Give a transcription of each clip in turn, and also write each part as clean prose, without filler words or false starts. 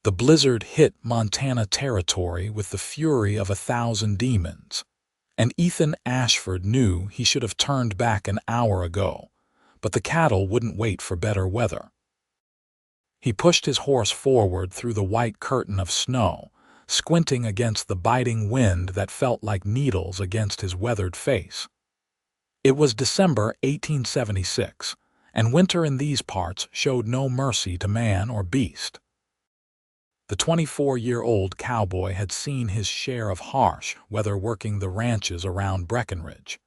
The blizzard hit Montana territory with the fury of 1,000 demons, and Ethan Ashford knew he should have turned back an hour ago, but the cattle wouldn't wait for better weather. He pushed his horse forward through the white curtain of snow, squinting against the biting wind that felt like needles against his weathered face. It was December 1876, and winter in these parts showed no mercy to man or beast. The 24-year-old cowboy had seen his share of harsh weather working the ranches around Breckenridge.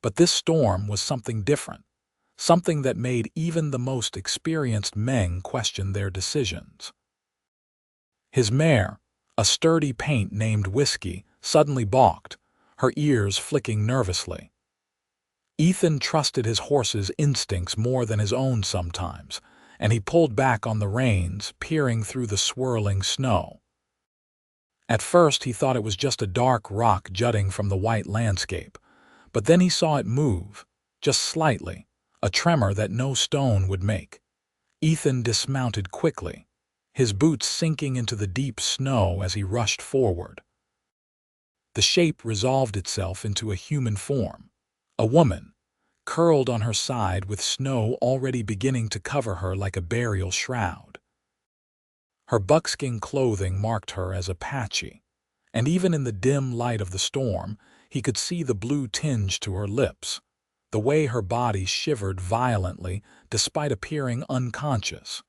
But this storm was something different, something that made even the most experienced men question their decisions. His mare, a sturdy paint named Whiskey, suddenly balked, her ears flicking nervously. Ethan trusted his horse's instincts more than his own sometimes, and he pulled back on the reins, peering through the swirling snow. At first he thought it was just a dark rock jutting from the white landscape, but then he saw it move, just slightly, a tremor that no stone would make. Ethan dismounted quickly, his boots sinking into the deep snow as he rushed forward. The shape resolved itself into a human form, a woman, curled on her side with snow already beginning to cover her like a burial shroud. Her buckskin clothing marked her as Apache, and even in the dim light of the storm, he could see the blue tinge to her lips, the way her body shivered violently despite appearing unconscious.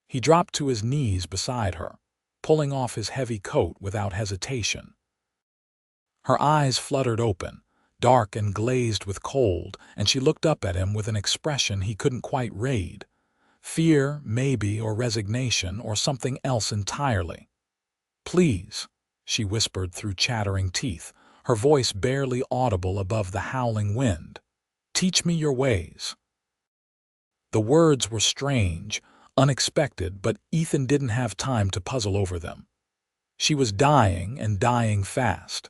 He dropped to his knees beside her, pulling off his heavy coat without hesitation. Her eyes fluttered open, dark and glazed with cold, and she looked up at him with an expression he couldn't quite read. Fear, maybe, or resignation, or something else entirely. "Please," she whispered through chattering teeth, her voice barely audible above the howling wind. "Teach me your ways." The words were strange, unexpected, but Ethan didn't have time to puzzle over them. She was dying, and dying fast.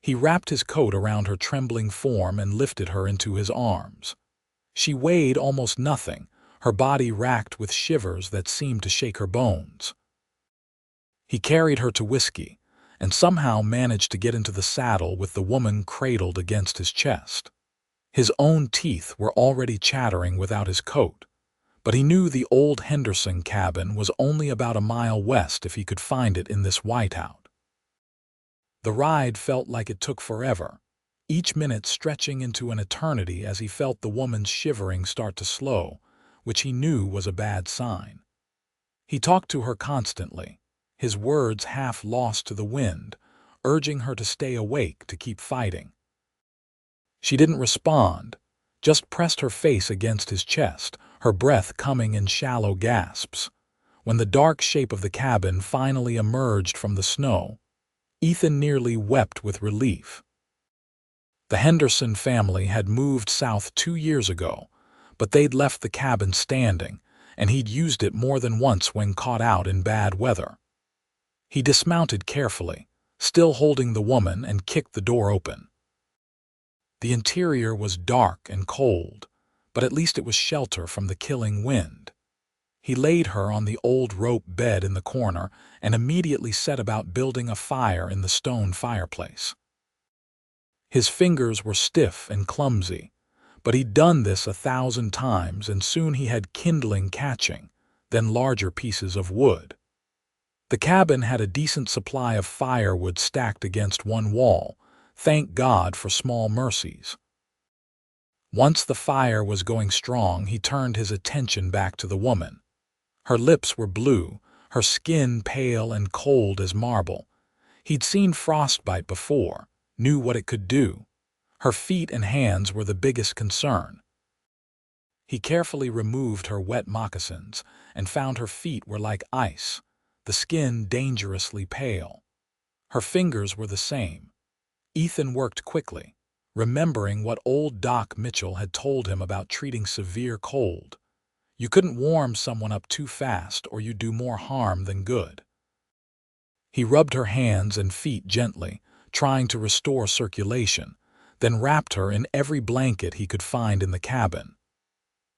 He wrapped his coat around her trembling form and lifted her into his arms. She weighed almost nothing, her body racked with shivers that seemed to shake her bones. He carried her to Whiskey, and somehow managed to get into the saddle with the woman cradled against his chest. His own teeth were already chattering without his coat, but he knew the old Henderson cabin was only about a mile west if he could find it in this whiteout. The ride felt like it took forever, each minute stretching into an eternity as he felt the woman's shivering start to slow, which he knew was a bad sign. He talked to her constantly, his words half lost to the wind, urging her to stay awake, to keep fighting. She didn't respond, just pressed her face against his chest, her breath coming in shallow gasps. When the dark shape of the cabin finally emerged from the snow, Ethan nearly wept with relief. The Henderson family had moved south 2 years ago, but they'd left the cabin standing, and he'd used it more than once when caught out in bad weather. He dismounted carefully, still holding the woman, and kicked the door open. The interior was dark and cold, but at least it was shelter from the killing wind. He laid her on the old rope bed in the corner and immediately set about building a fire in the stone fireplace. His fingers were stiff and clumsy, but he'd done this 1,000 times, and soon he had kindling catching, then larger pieces of wood. The cabin had a decent supply of firewood stacked against one wall, thank God for small mercies. Once the fire was going strong, he turned his attention back to the woman. Her lips were blue, her skin pale and cold as marble. He'd seen frostbite before, knew what it could do. Her feet and hands were the biggest concern. He carefully removed her wet moccasins and found her feet were like ice, the skin dangerously pale. Her fingers were the same. Ethan worked quickly, remembering what old Doc Mitchell had told him about treating severe cold. You couldn't warm someone up too fast or you'd do more harm than good. He rubbed her hands and feet gently, trying to restore circulation, then wrapped her in every blanket he could find in the cabin.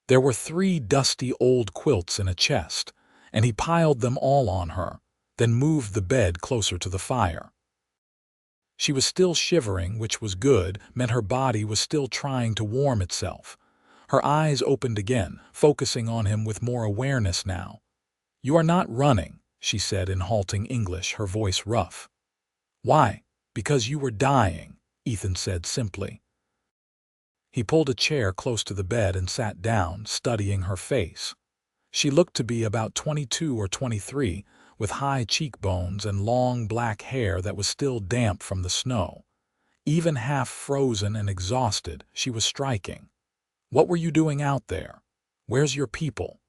There were 3 dusty old quilts in a chest, and he piled them all on her, then moved the bed closer to the fire. She was still shivering, which was good, meant her body was still trying to warm itself. Her eyes opened again, focusing on him with more awareness now. "You are not running," she said in halting English, her voice rough. "Why?" "Because you were dying," Ethan said simply. He pulled a chair close to the bed and sat down, studying her face. She looked to be about 22 or 23, with high cheekbones and long black hair that was still damp from the snow. Even half frozen and exhausted, she was striking. "What were you doing out there? Where's your people?"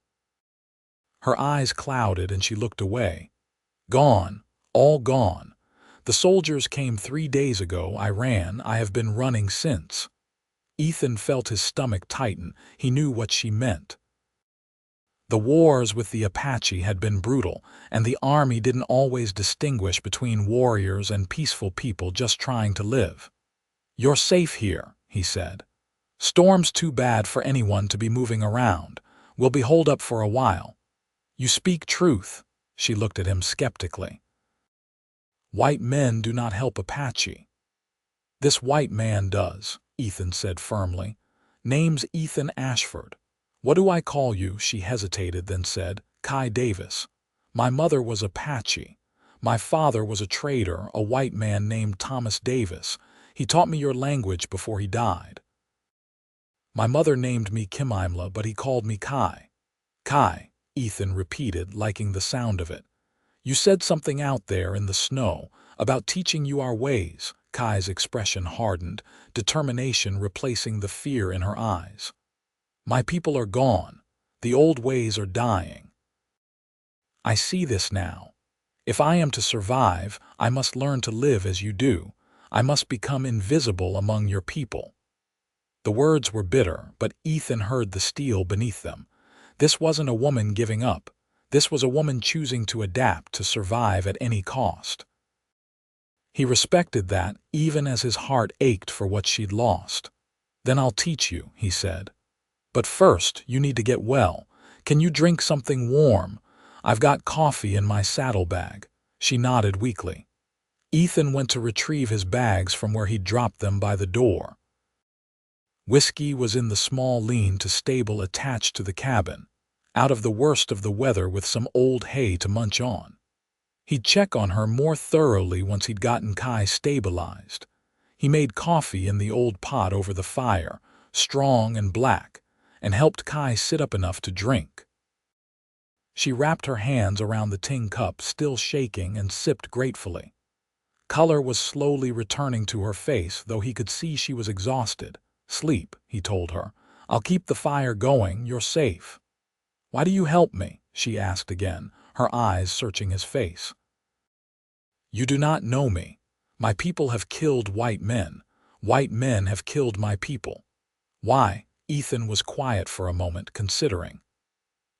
Her eyes clouded and she looked away. "Gone. All gone. The soldiers came 3 days ago. I ran. I have been running since." Ethan felt his stomach tighten. He knew what she meant. The wars with the Apache had been brutal, and the army didn't always distinguish between warriors and peaceful people just trying to live. "You're safe here," he said. "Storm's too bad for anyone to be moving around. We'll be holed up for a while." "You speak truth." She looked at him skeptically. "White men do not help Apache." "This white man does," Ethan said firmly. "Name's Ethan Ashford." "What do I call you?" She hesitated, then said, "Kai Davis. My mother was Apache. My father was a trader, a white man named Thomas Davis. He taught me your language before he died. My mother named me Kimimla, but he called me Kai." "Kai," Ethan repeated, liking the sound of it. "You said something out there in the snow about teaching you our ways." Kai's expression hardened, determination replacing the fear in her eyes. "My people are gone. The old ways are dying. I see this now. If I am to survive, I must learn to live as you do. I must become invisible among your people." The words were bitter, but Ethan heard the steel beneath them. This wasn't a woman giving up. This was a woman choosing to adapt, to survive at any cost. He respected that, even as his heart ached for what she'd lost. "Then I'll teach you," he said. "But first, you need to get well. Can you drink something warm? I've got coffee in my saddlebag." She nodded weakly. Ethan went to retrieve his bags from where he'd dropped them by the door. Whiskey was in the small lean-to stable attached to the cabin, out of the worst of the weather with some old hay to munch on. He'd check on her more thoroughly once he'd gotten Kai stabilized. He made coffee in the old pot over the fire, strong and black, and helped Kai sit up enough to drink. She wrapped her hands around the tin cup, still shaking, and sipped gratefully. Color was slowly returning to her face, though he could see she was exhausted. "Sleep," he told her. "I'll keep the fire going. You're safe." "Why do you help me?" she asked again, her eyes searching his face. "You do not know me. My people have killed white men. White men have killed my people." "Why?" Ethan was quiet for a moment, considering.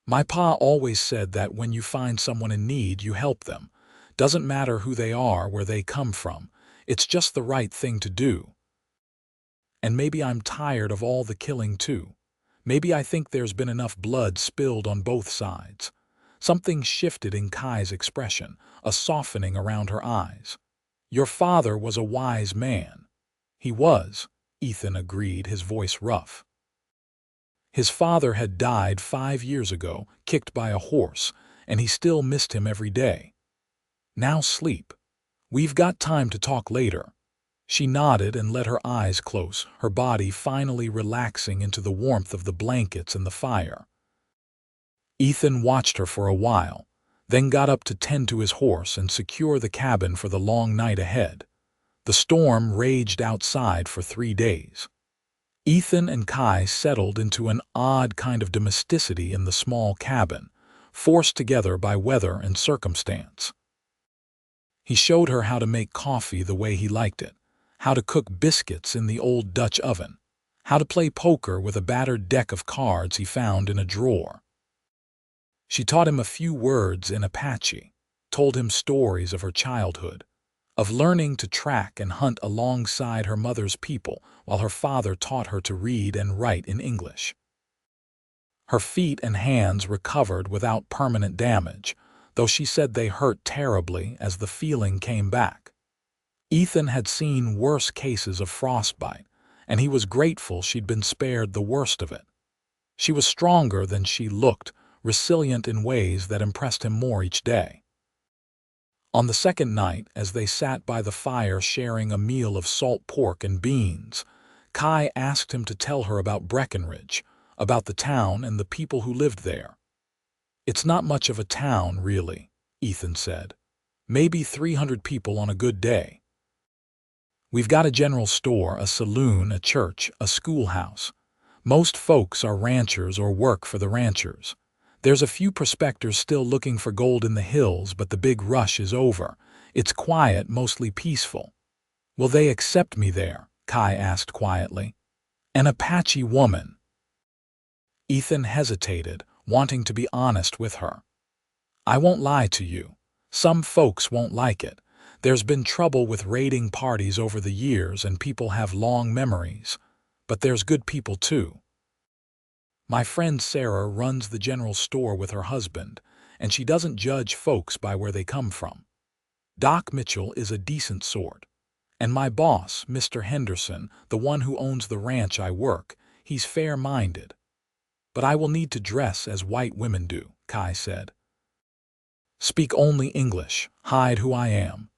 "My pa always said that when you find someone in need, you help them. Doesn't matter who they are, where they come from. It's just the right thing to do. And maybe I'm tired of all the killing too. Maybe I think there's been enough blood spilled on both sides." Something shifted in Kai's expression, a softening around her eyes. "Your father was a wise man." "He was," Ethan agreed, his voice rough. His father had died 5 years ago, kicked by a horse, and he still missed him every day. "Now sleep. We've got time to talk later." She nodded and let her eyes close, her body finally relaxing into the warmth of the blankets and the fire. Ethan watched her for a while, then got up to tend to his horse and secure the cabin for the long night ahead. The storm raged outside for 3 days. Ethan and Kai settled into an odd kind of domesticity in the small cabin, forced together by weather and circumstance. He showed her how to make coffee the way he liked it, how to cook biscuits in the old Dutch oven, how to play poker with a battered deck of cards he found in a drawer. She taught him a few words in Apache, told him stories of her childhood, of learning to track and hunt alongside her mother's people while her father taught her to read and write in English. Her feet and hands recovered without permanent damage, though she said they hurt terribly as the feeling came back. Ethan had seen worse cases of frostbite, and he was grateful she'd been spared the worst of it. She was stronger than she looked, resilient in ways that impressed him more each day. On the second night, as they sat by the fire sharing a meal of salt pork and beans, Kai asked him to tell her about Breckenridge, about the town and the people who lived there. "It's not much of a town, really," Ethan said. "Maybe 300 people on a good day. We've got a general store, a saloon, a church, a schoolhouse. Most folks are ranchers or work for the ranchers. There's a few prospectors still looking for gold in the hills, but the big rush is over. It's quiet, mostly peaceful." "Will they accept me there?" Kai asked quietly. "An Apache woman." Ethan hesitated, wanting to be honest with her. "I won't lie to you. Some folks won't like it. There's been trouble with raiding parties over the years and people have long memories. But there's good people too. My friend Sarah runs the general store with her husband, and she doesn't judge folks by where they come from. Doc Mitchell is a decent sort. And my boss, Mr. Henderson, the one who owns the ranch I work, he's fair-minded. But I will need to dress as white women do," Kai said. "Speak only English, hide who I am."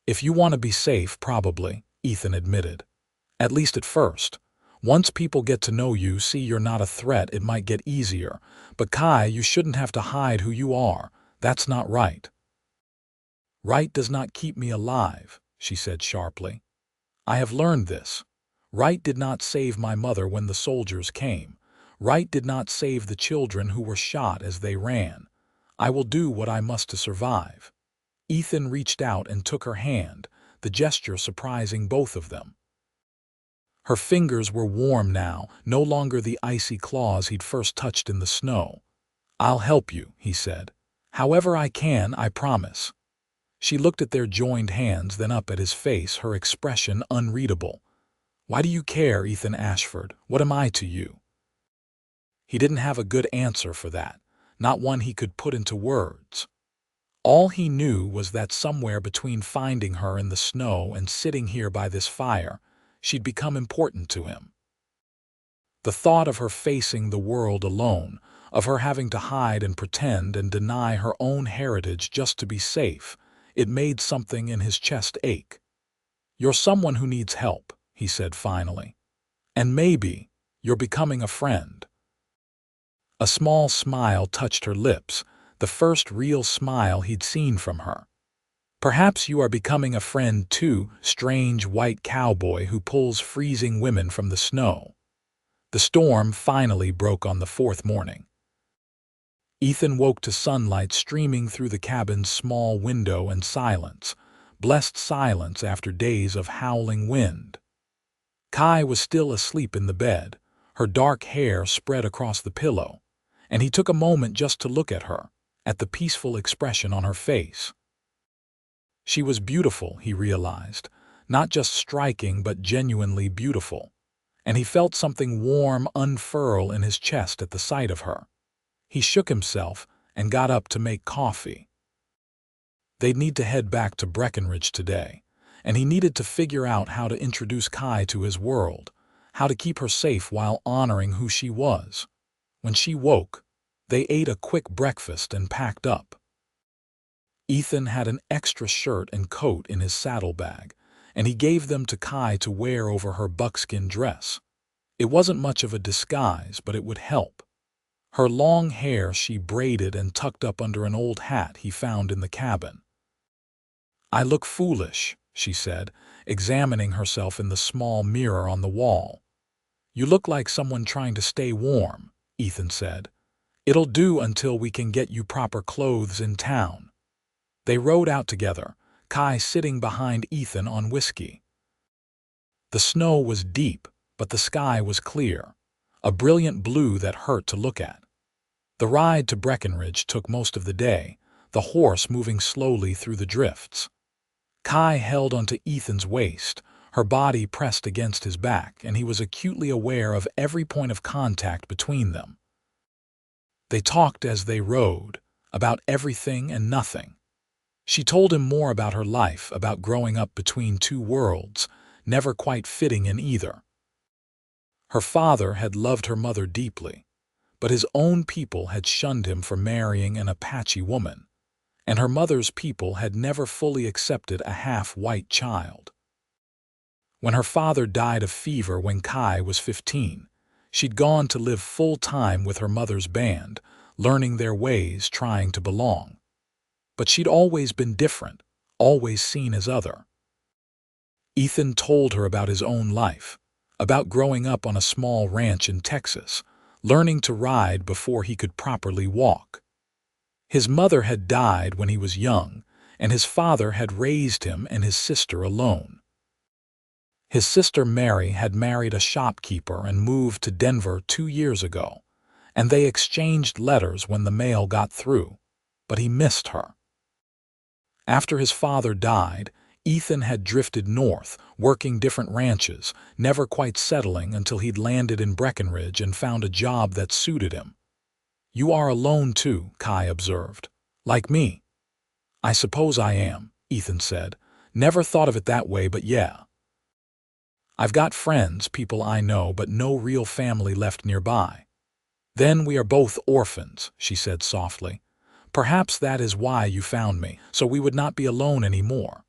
"If you want to be safe, probably," Ethan admitted. "At least at first. Once people get to know you, see you're not a threat, it might get easier. But Kai, you shouldn't have to hide who you are. That's not right." "Right does not keep me alive," she said sharply. "I have learned this. Right did not save my mother when the soldiers came. Right did not save the children who were shot as they ran. I will do what I must to survive." Ethan reached out and took her hand, the gesture surprising both of them. Her fingers were warm now, no longer the icy claws he'd first touched in the snow. "I'll help you," he said. "However I can, I promise." She looked at their joined hands, then up at his face, her expression unreadable. "Why do you care, Ethan Ashford? What am I to you?" He didn't have a good answer for that, not one he could put into words. All he knew was that somewhere between finding her in the snow and sitting here by this fire, she'd become important to him. The thought of her facing the world alone, of her having to hide and pretend and deny her own heritage just to be safe, it made something in his chest ache. "You're someone who needs help," he said finally. "And maybe you're becoming a friend." A small smile touched her lips, the first real smile he'd seen from her. "Perhaps you are becoming a friend too, strange white cowboy who pulls freezing women from the snow." The storm finally broke on the fourth morning. Ethan woke to sunlight streaming through the cabin's small window and silence, blessed silence after days of howling wind. Kai was still asleep in the bed, her dark hair spread across the pillow, and he took a moment just to look at her, at the peaceful expression on her face. She was beautiful, he realized, not just striking but genuinely beautiful, and he felt something warm unfurl in his chest at the sight of her. He shook himself and got up to make coffee. They'd need to head back to Breckenridge today, and he needed to figure out how to introduce Kai to his world, how to keep her safe while honoring who she was. When she woke, they ate a quick breakfast and packed up. Ethan had an extra shirt and coat in his saddlebag, and he gave them to Kai to wear over her buckskin dress. It wasn't much of a disguise, but it would help. Her long hair she braided and tucked up under an old hat he found in the cabin. "I look foolish," she said, examining herself in the small mirror on the wall. "You look like someone trying to stay warm," Ethan said. "It'll do until we can get you proper clothes in town." They rode out together, Kai sitting behind Ethan on whiskey. The snow was deep, but the sky was clear, a brilliant blue that hurt to look at. The ride to Breckenridge took most of the day, the horse moving slowly through the drifts. Kai held onto Ethan's waist, her body pressed against his back, and he was acutely aware of every point of contact between them. They talked as they rode, about everything and nothing. She told him more about her life, about growing up between two worlds, never quite fitting in either. Her father had loved her mother deeply, but his own people had shunned him for marrying an Apache woman, and her mother's people had never fully accepted a half-white child. When her father died of fever when Kai was 15, she'd gone to live full-time with her mother's band, learning their ways, trying to belong. But she'd always been different, always seen as other. Ethan told her about his own life, about growing up on a small ranch in Texas, learning to ride before he could properly walk. His mother had died when he was young, and his father had raised him and his sister alone. His sister Mary had married a shopkeeper and moved to Denver 2 years ago, and they exchanged letters when the mail got through, but he missed her. After his father died, Ethan had drifted north, working different ranches, never quite settling until he'd landed in Breckenridge and found a job that suited him. "You are alone too," Kai observed. "Like me." "I suppose I am," Ethan said. "Never thought of it that way, but yeah. I've got friends, people I know, but no real family left nearby." "Then we are both orphans," she said softly. "Perhaps that is why you found me, so we would not be alone anymore."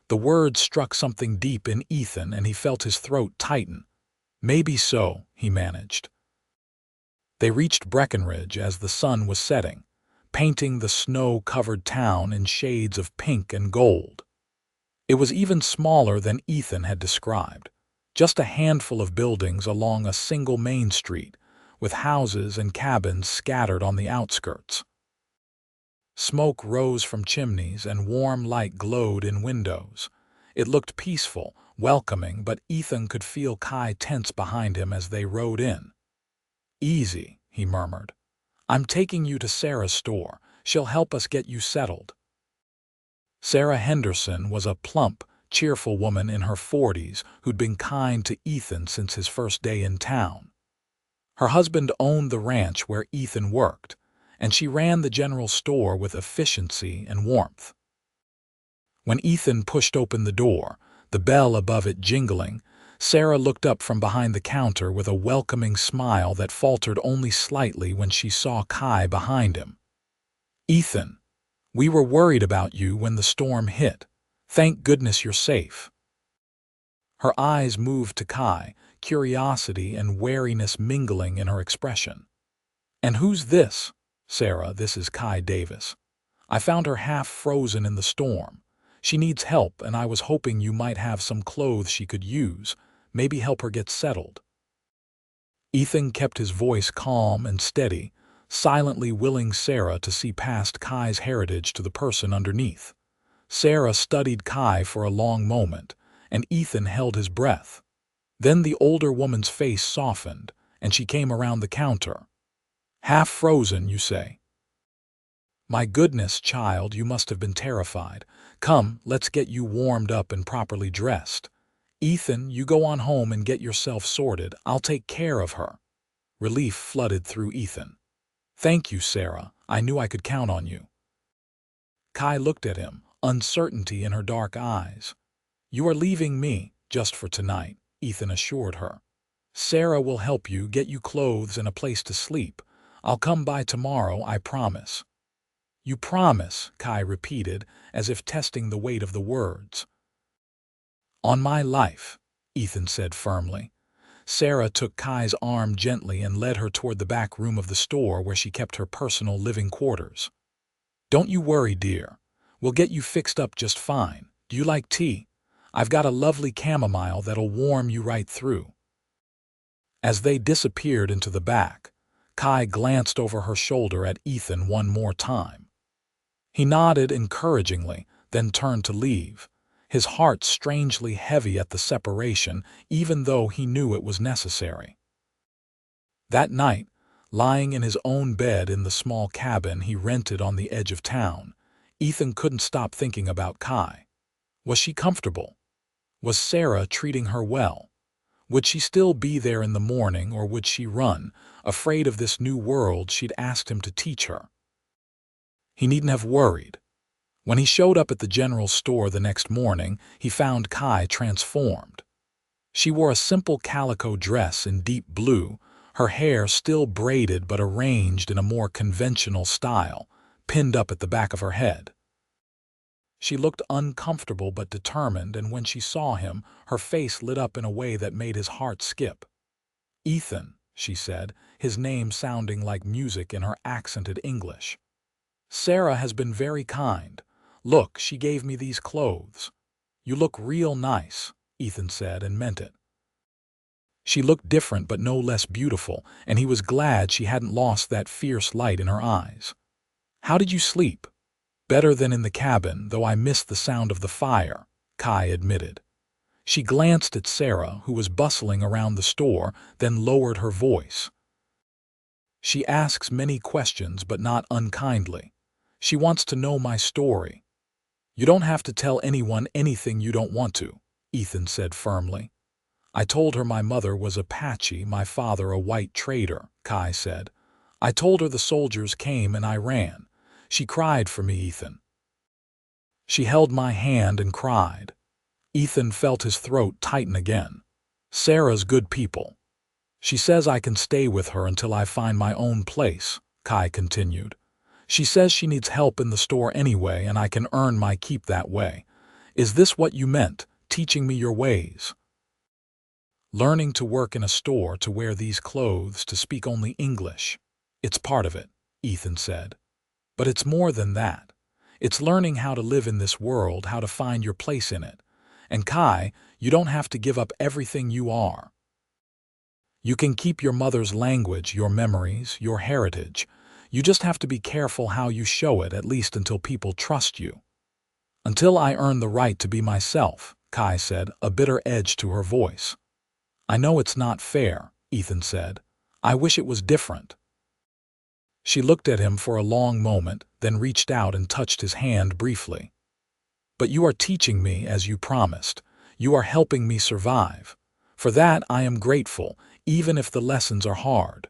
The words struck something deep in Ethan, and he felt his throat tighten. "Maybe so," he managed. They reached Breckenridge as the sun was setting, painting the snow-covered town in shades of pink and gold. It was even smaller than Ethan had described, just a handful of buildings along a single main street, with houses and cabins scattered on the outskirts. Smoke rose from chimneys and warm light glowed in windows. It looked peaceful, welcoming, but Ethan could feel Kai tense behind him as they rode in. "Easy," he murmured. "I'm taking you to Sarah's store. She'll help us get you settled." Sarah Henderson was a plump, cheerful woman in her 40s who'd been kind to Ethan since his first day in town. Her husband owned the ranch where Ethan worked, and she ran the general store with efficiency and warmth. When Ethan pushed open the door, the bell above it jingling, Sarah looked up from behind the counter with a welcoming smile that faltered only slightly when she saw Kai behind him. "Ethan, we were worried about you when the storm hit. Thank goodness you're safe." Her eyes moved to Kai, curiosity and wariness mingling in her expression. "And who's this?" "Sarah, this is Kai Davis. I found her half frozen in the storm. She needs help, and I was hoping you might have some clothes she could use, maybe help her get settled." Ethan kept his voice calm and steady, silently willing Sarah to see past Kai's heritage to the person underneath. Sarah studied Kai for a long moment, and Ethan held his breath. Then the older woman's face softened, and she came around the counter. "Half frozen, you say? My goodness, child, you must have been terrified. Come, let's get you warmed up and properly dressed. Ethan, you go on home and get yourself sorted. I'll take care of her." Relief flooded through Ethan. "Thank you, Sarah. I knew I could count on you." Kai looked at him, uncertainty in her dark eyes. "You are leaving me, just for tonight," Ethan assured her. "Sarah will help you, get you clothes and a place to sleep. I'll come by tomorrow, I promise." "You promise," Kai repeated, as if testing the weight of the words. "On my life," Ethan said firmly. Sarah took Kai's arm gently and led her toward the back room of the store where she kept her personal living quarters. "Don't you worry, dear. We'll get you fixed up just fine. Do you like tea? I've got a lovely chamomile that'll warm you right through." As they disappeared into the back, Kai glanced over her shoulder at Ethan one more time. He nodded encouragingly, then turned to leave, his heart strangely heavy at the separation, even though he knew it was necessary. That night, lying in his own bed in the small cabin he rented on the edge of town, Ethan couldn't stop thinking about Kai. Was she comfortable? Was Sarah treating her well? Would she still be there in the morning, or would she run, afraid of this new world she'd asked him to teach her? He needn't have worried. When he showed up at the general store the next morning, he found Kai transformed. She wore a simple calico dress in deep blue, her hair still braided but arranged in a more conventional style, pinned up at the back of her head. She looked uncomfortable but determined, and when she saw him, her face lit up in a way that made his heart skip. "Ethan," she said, his name sounding like music in her accented English. "Sarah has been very kind. Look, she gave me these clothes." "You look real nice," Ethan said, and meant it. She looked different but no less beautiful, and he was glad she hadn't lost that fierce light in her eyes. "How did you sleep?" "Better than in the cabin, though I missed the sound of the fire," Kai admitted. She glanced at Sarah, who was bustling around the store, then lowered her voice. "She asks many questions, but not unkindly. She wants to know my story." "You don't have to tell anyone anything you don't want to," Ethan said firmly. "I told her my mother was Apache, my father a white trader," Kai said. "I told her the soldiers came and I ran. She cried for me, Ethan." She held my hand and cried. Ethan felt his throat tighten again. "Sarah's good people. She says I can stay with her until I find my own place," Kai continued. "She says she needs help in the store anyway, and I can earn my keep that way. Is this what you meant, teaching me your ways?" "Learning to work in a store, to wear these clothes, to speak only English. It's part of it," Ethan said. "But it's more than that. It's learning how to live in this world, how to find your place in it. And Kai, you don't have to give up everything you are. You can keep your mother's language, your memories, your heritage. You just have to be careful how you show it, at least until people trust you." "Until I earn the right to be myself," Kai said, a bitter edge to her voice. "I know it's not fair," Ethan said. "I wish it was different." She looked at him for a long moment, then reached out and touched his hand briefly. "But you are teaching me as you promised. You are helping me survive. For that I am grateful, even if the lessons are hard."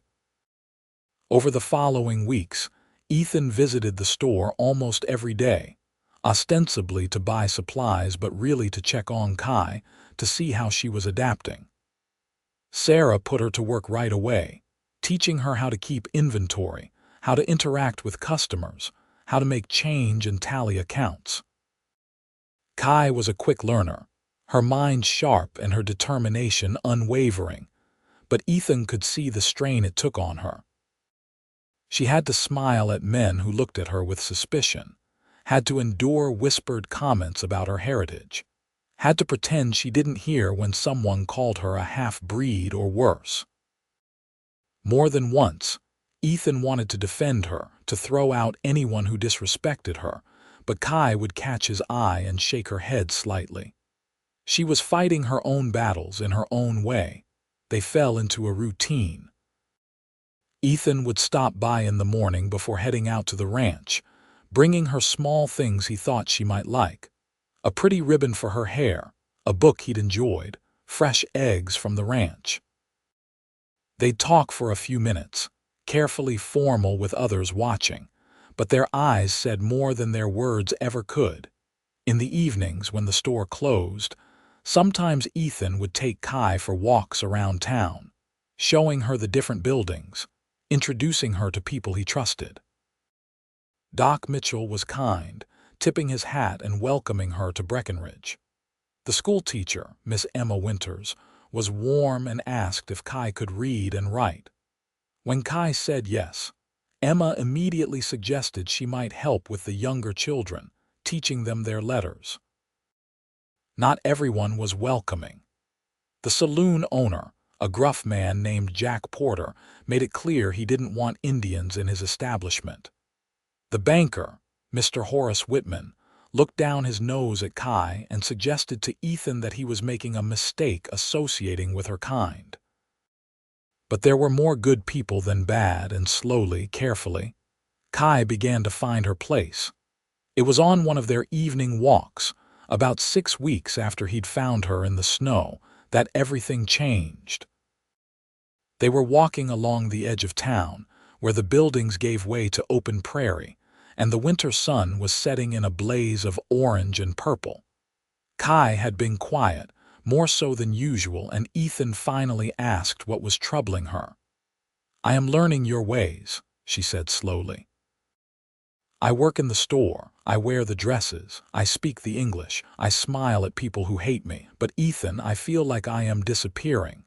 Over the following weeks, Ethan visited the store almost every day, ostensibly to buy supplies but really to check on Kai, to see how she was adapting. Sarah put her to work right away, teaching her how to keep inventory, how to interact with customers, how to make change and tally accounts. Kai was a quick learner, her mind sharp and her determination unwavering, but Ethan could see the strain it took on her. She had to smile at men who looked at her with suspicion, had to endure whispered comments about her heritage, had to pretend she didn't hear when someone called her a half-breed or worse. More than once, Ethan wanted to defend her, to throw out anyone who disrespected her, but Kai would catch his eye and shake her head slightly. She was fighting her own battles in her own way. They fell into a routine. Ethan would stop by in the morning before heading out to the ranch, bringing her small things he thought she might like. A pretty ribbon for her hair, a book he'd enjoyed, fresh eggs from the ranch. They'd talk for a few minutes, carefully formal with others watching, but their eyes said more than their words ever could. In the evenings, when the store closed, sometimes Ethan would take Kai for walks around town, showing her the different buildings, introducing her to people he trusted. Doc Mitchell was kind, tipping his hat and welcoming her to Breckenridge. The school teacher, Miss Emma Winters, was warm and asked if Kai could read and write. When Kai said yes, Emma immediately suggested she might help with the younger children, teaching them their letters. Not everyone was welcoming. The saloon owner, a gruff man named Jack Porter, made it clear he didn't want Indians in his establishment. The banker, Mr. Horace Whitman, looked down his nose at Kai and suggested to Ethan that he was making a mistake associating with her kind. But there were more good people than bad, and slowly, carefully, Kai began to find her place. It was on one of their evening walks, about 6 weeks after he'd found her in the snow, that everything changed. They were walking along the edge of town, where the buildings gave way to open prairie, and the winter sun was setting in a blaze of orange and purple. Kai had been quiet, more so than usual, and Ethan finally asked what was troubling her. "I am learning your ways," she said slowly. "I work in the store, I wear the dresses, I speak the English, I smile at people who hate me, but Ethan, I feel like I am disappearing.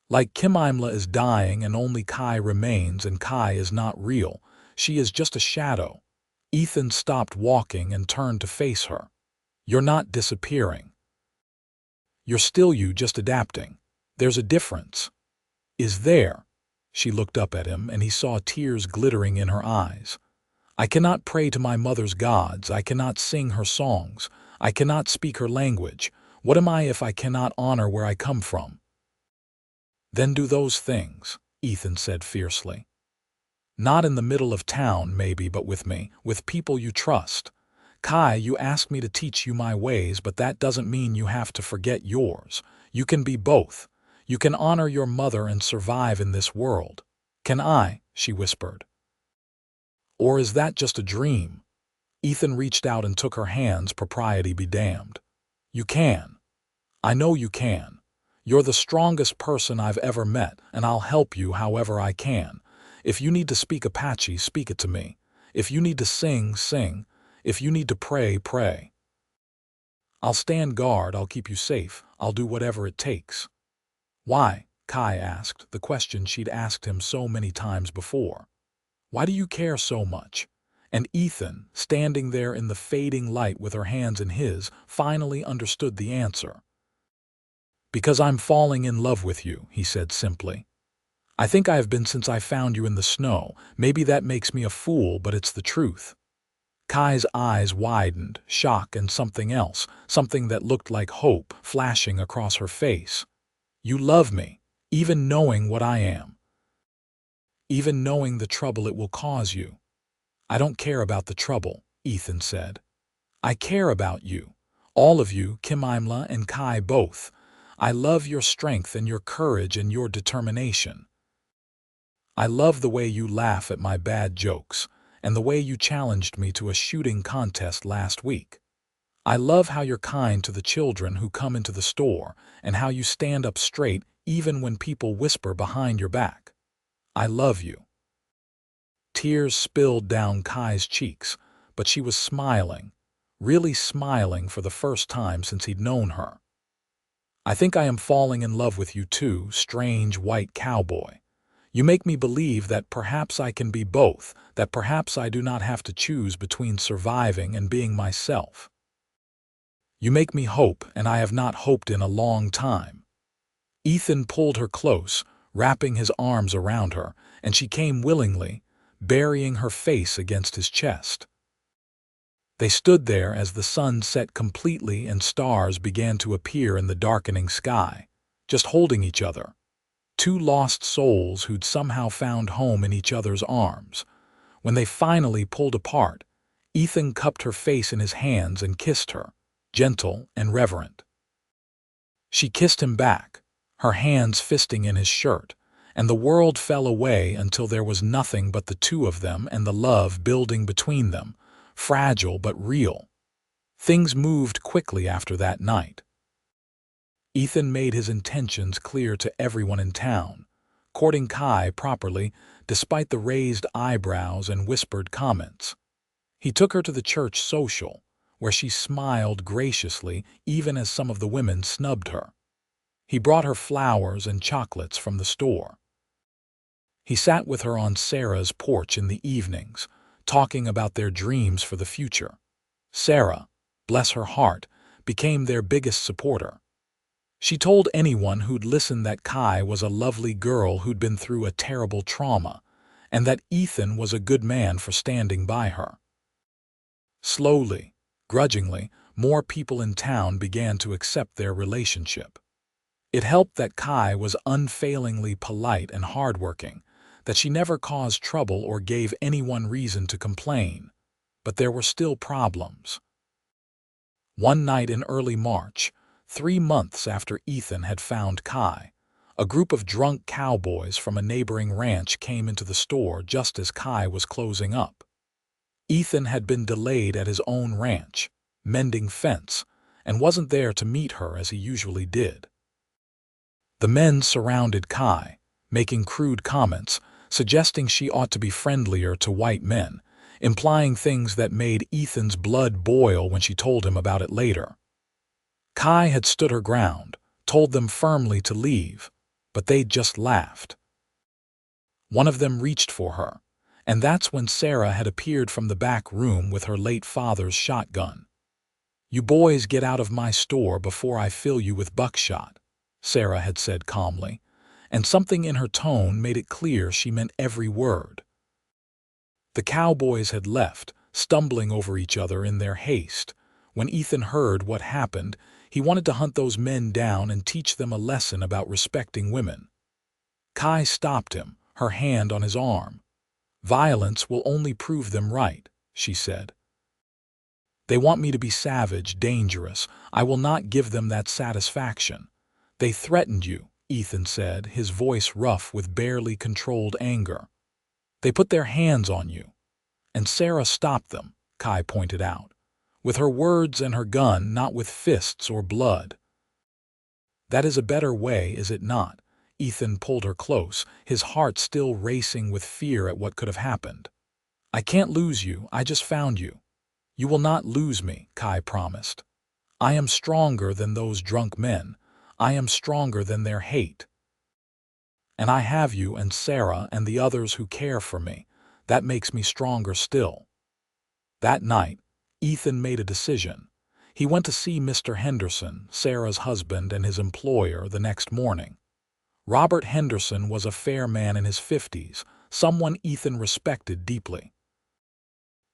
Like Kimimla is dying and only Kai remains, and Kai is not real. She is just a shadow." Ethan stopped walking and turned to face her. "You're not disappearing. You're still you, just adapting. There's a difference." "Is there?" She looked up at him, and he saw tears glittering in her eyes. "I cannot pray to my mother's gods, I cannot sing her songs, I cannot speak her language. What am I if I cannot honor where I come from?" "Then do those things," Ethan said fiercely. "Not in the middle of town, maybe, but with me, with people you trust. Kai, you asked me to teach you my ways, but that doesn't mean you have to forget yours. You can be both. You can honor your mother and survive in this world." "Can I?" she whispered. "Or is that just a dream?" Ethan reached out and took her hands, propriety be damned. "You can. I know you can. You're the strongest person I've ever met, and I'll help you however I can. If you need to speak Apache, speak it to me. If you need to sing, sing. If you need to pray, pray. I'll stand guard, I'll keep you safe, I'll do whatever it takes." "Why?" Kai asked, the question she'd asked him so many times before. "Why do you care so much?" And Ethan, standing there in the fading light with her hands in his, finally understood the answer. "Because I'm falling in love with you," he said simply. "I think I have been since I found you in the snow. Maybe that makes me a fool, but it's the truth." Kai's eyes widened, shock and something else, something that looked like hope, flashing across her face. "You love me, even knowing what I am. Even knowing the trouble it will cause you." "I don't care about the trouble," Ethan said. "I care about you. All of you, Kimimla and Kai both. I love your strength and your courage and your determination. I love the way you laugh at my bad jokes, and the way you challenged me to a shooting contest last week. I love how you're kind to the children who come into the store, and how you stand up straight even when people whisper behind your back. I love you." Tears spilled down Kai's cheeks, but she was smiling, really smiling for the first time since he'd known her. "I think I am falling in love with you too, strange white cowboy. You make me believe that perhaps I can be both, that perhaps I do not have to choose between surviving and being myself. You make me hope, and I have not hoped in a long time." Ethan pulled her close, wrapping his arms around her, and she came willingly, burying her face against his chest. They stood there as the sun set completely and stars began to appear in the darkening sky, just holding each other. Two lost souls who'd somehow found home in each other's arms. When they finally pulled apart, Ethan cupped her face in his hands and kissed her, gentle and reverent. She kissed him back, her hands fisting in his shirt, and the world fell away until there was nothing but the two of them and the love building between them, fragile but real. Things moved quickly after that night. Ethan made his intentions clear to everyone in town, courting Kai properly despite the raised eyebrows and whispered comments. He took her to the church social, where she smiled graciously even as some of the women snubbed her. He brought her flowers and chocolates from the store. He sat with her on Sarah's porch in the evenings, talking about their dreams for the future. Sarah, bless her heart, became their biggest supporter. She told anyone who'd listen that Kai was a lovely girl who'd been through a terrible trauma, and that Ethan was a good man for standing by her. Slowly, grudgingly, more people in town began to accept their relationship. It helped that Kai was unfailingly polite and hardworking, that she never caused trouble or gave anyone reason to complain. But there were still problems. One night in early March, 3 months after Ethan had found Kai, a group of drunk cowboys from a neighboring ranch came into the store just as Kai was closing up. Ethan had been delayed at his own ranch, mending fence, and wasn't there to meet her as he usually did. The men surrounded Kai, making crude comments, suggesting she ought to be friendlier to white men, implying things that made Ethan's blood boil when she told him about it later. Kai had stood her ground, told them firmly to leave, but they'd just laughed. One of them reached for her, and that's when Sarah had appeared from the back room with her late father's shotgun. "You boys get out of my store before I fill you with buckshot," Sarah had said calmly, and something in her tone made it clear she meant every word. The cowboys had left, stumbling over each other in their haste. When Ethan heard what happened, he wanted to hunt those men down and teach them a lesson about respecting women. Kai stopped him, her hand on his arm. "Violence will only prove them right," she said. "They want me to be savage, dangerous. I will not give them that satisfaction." "They threatened you," Ethan said, his voice rough with barely controlled anger. "They put their hands on you." "And Sarah stopped them," Kai pointed out. "With her words and her gun, not with fists or blood." "That is a better way, is it not?" Ethan pulled her close, his heart still racing with fear at what could have happened. "I can't lose you, I just found you." "You will not lose me," Kai promised. "I am stronger than those drunk men. I am stronger than their hate. And I have you and Sarah and the others who care for me. That makes me stronger still." That night, Ethan made a decision. He went to see Mr. Henderson, Sarah's husband and his employer, the next morning. Robert Henderson was a fair man in his 50s, someone Ethan respected deeply.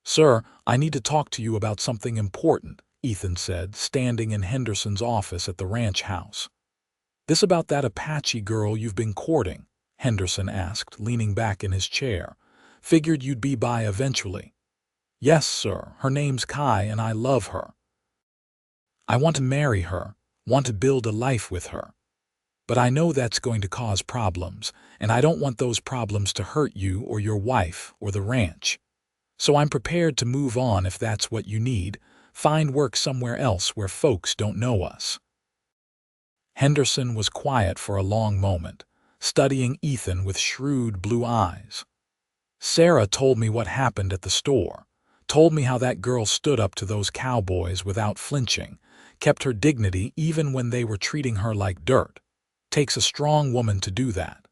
"Sir, I need to talk to you about something important," Ethan said, standing in Henderson's office at the ranch house. "This about that Apache girl you've been courting?" Henderson asked, leaning back in his chair. "Figured you'd be by eventually." "Yes, sir. Her name's Kai and I love her. I want to marry her, want to build a life with her. But I know that's going to cause problems, and I don't want those problems to hurt you or your wife or the ranch. So I'm prepared to move on if that's what you need, find work somewhere else where folks don't know us." Henderson was quiet for a long moment, studying Ethan with shrewd blue eyes. "Sarah told me what happened at the store, told me how that girl stood up to those cowboys without flinching, kept her dignity even when they were treating her like dirt. Takes a strong woman to do that."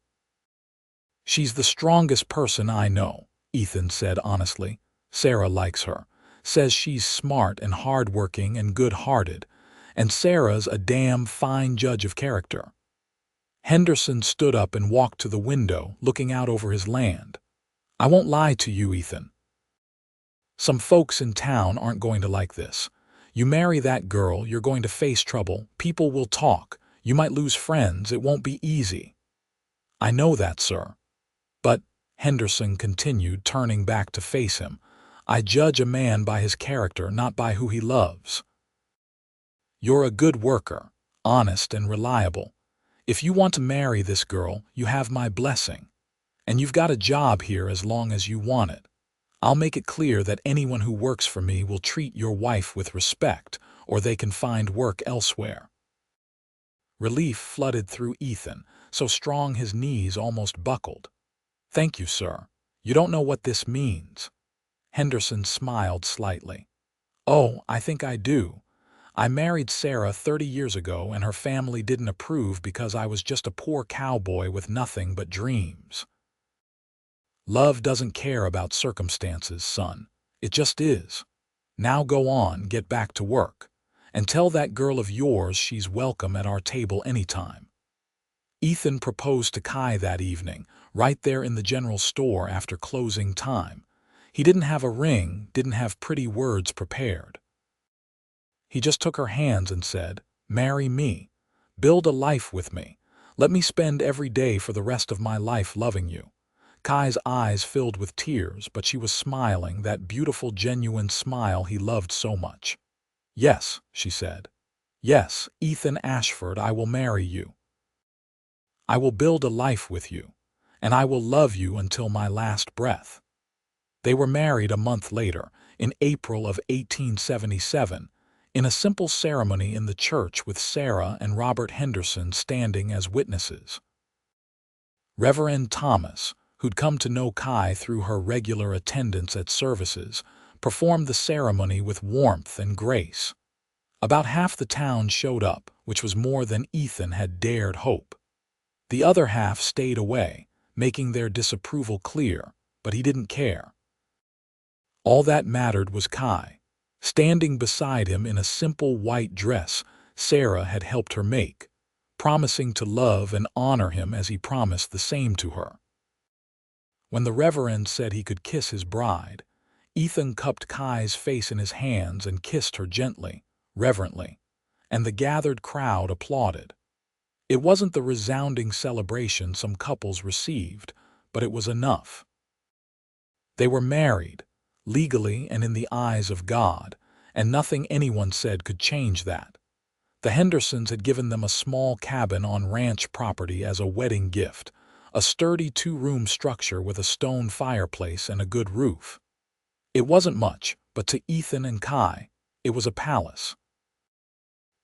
"She's the strongest person I know," Ethan said honestly. "Sarah likes her, says she's smart and hardworking and good-hearted, and Sarah's a damn fine judge of character." Henderson stood up and walked to the window, looking out over his land. "I won't lie to you, Ethan. Some folks in town aren't going to like this. You marry that girl, you're going to face trouble, people will talk, you might lose friends, it won't be easy." "I know that, sir. But," Henderson continued, turning back to face him, "I judge a man by his character, not by who he loves. You're a good worker, honest and reliable. If you want to marry this girl, you have my blessing. And you've got a job here as long as you want it. I'll make it clear that anyone who works for me will treat your wife with respect, or they can find work elsewhere." Relief flooded through Ethan, so strong his knees almost buckled. "Thank you, sir. You don't know what this means." Henderson smiled slightly. "Oh, I think I do. I married Sarah 30 years ago and her family didn't approve because I was just a poor cowboy with nothing but dreams. Love doesn't care about circumstances, son. It just is. Now go on, get back to work, and tell that girl of yours she's welcome at our table anytime." Ethan proposed to Kai that evening, right there in the general store after closing time. He didn't have a ring, didn't have pretty words prepared. He just took her hands and said, "Marry me. Build a life with me. Let me spend every day for the rest of my life loving you." Kai's eyes filled with tears, but she was smiling, that beautiful, genuine smile he loved so much. "Yes," she said. "Yes, Ethan Ashford, I will marry you. I will build a life with you, and I will love you until my last breath." They were married a month later, in April of 1877, in a simple ceremony in the church with Sarah and Robert Henderson standing as witnesses. Reverend Thomas, who'd come to know Kai through her regular attendance at services, performed the ceremony with warmth and grace. About half the town showed up, which was more than Ethan had dared hope. The other half stayed away, making their disapproval clear, but he didn't care. All that mattered was Kai. Standing beside him in a simple white dress Sarah had helped her make, promising to love and honor him as he promised the same to her. When the Reverend said he could kiss his bride, Ethan cupped Kai's face in his hands and kissed her gently, reverently, and the gathered crowd applauded. It wasn't the resounding celebration some couples received, but it was enough. They were married, legally and in the eyes of God, and nothing anyone said could change that. The Hendersons had given them a small cabin on ranch property as a wedding gift, a sturdy two-room structure with a stone fireplace and a good roof. It wasn't much, but to Ethan and Kai, it was a palace.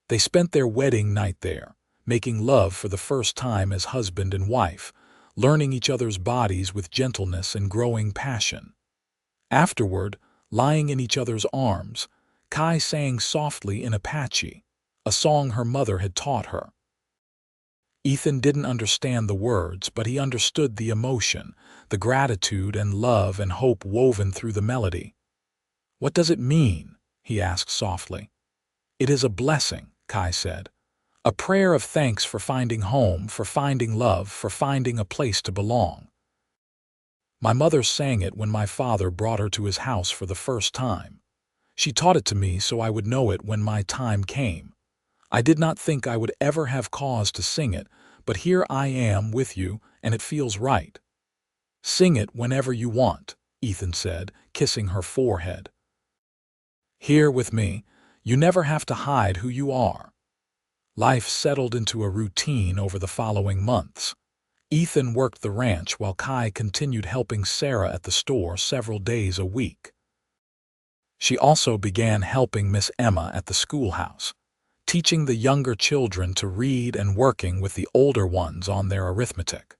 They spent their wedding night there, making love for the first time as husband and wife, learning each other's bodies with gentleness and growing passion. Afterward, lying in each other's arms, Kai sang softly in Apache, a song her mother had taught her. Ethan didn't understand the words, but he understood the emotion, the gratitude and love and hope woven through the melody. "What does it mean?" he asked softly. "It is a blessing," Kai said. "A prayer of thanks for finding home, for finding love, for finding a place to belong." My mother sang it when my father brought her to his house for the first time. She taught it to me so I would know it when my time came. I did not think I would ever have cause to sing it, but here I am with you, and it feels right. "Sing it whenever you want," Ethan said, kissing her forehead. "Here with me, you never have to hide who you are." Life settled into a routine over the following months. Ethan worked the ranch while Kai continued helping Sarah at the store several days a week. She also began helping Miss Emma at the schoolhouse, teaching the younger children to read and working with the older ones on their arithmetic.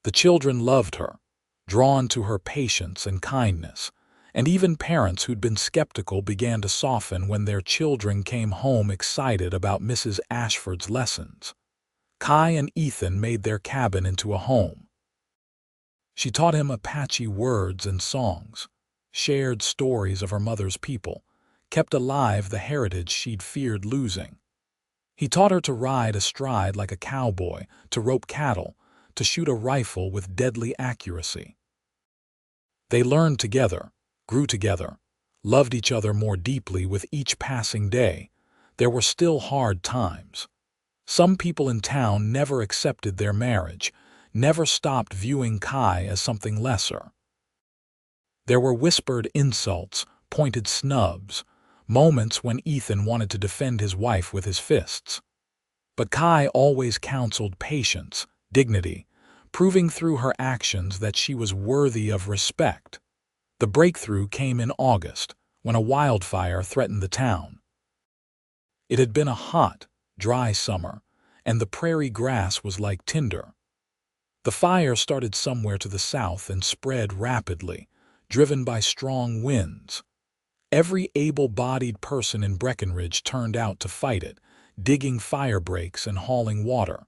The children loved her, drawn to her patience and kindness, and even parents who'd been skeptical began to soften when their children came home excited about Mrs. Ashford's lessons. Kai and Ethan made their cabin into a home. She taught him Apache words and songs, shared stories of her mother's people, kept alive the heritage she'd feared losing. He taught her to ride astride like a cowboy, to rope cattle, to shoot a rifle with deadly accuracy. They learned together, grew together, loved each other more deeply with each passing day. There were still hard times. Some people in town never accepted their marriage, never stopped viewing Kai as something lesser. There were whispered insults, pointed snubs, moments when Ethan wanted to defend his wife with his fists. But Kai always counseled patience, dignity, proving through her actions that she was worthy of respect. The breakthrough came in August, when a wildfire threatened the town. It had been a hot, dry summer, and the prairie grass was like tinder. The fire started somewhere to the south and spread rapidly, driven by strong winds. Every able-bodied person in Breckenridge turned out to fight it, digging fire breaks and hauling water.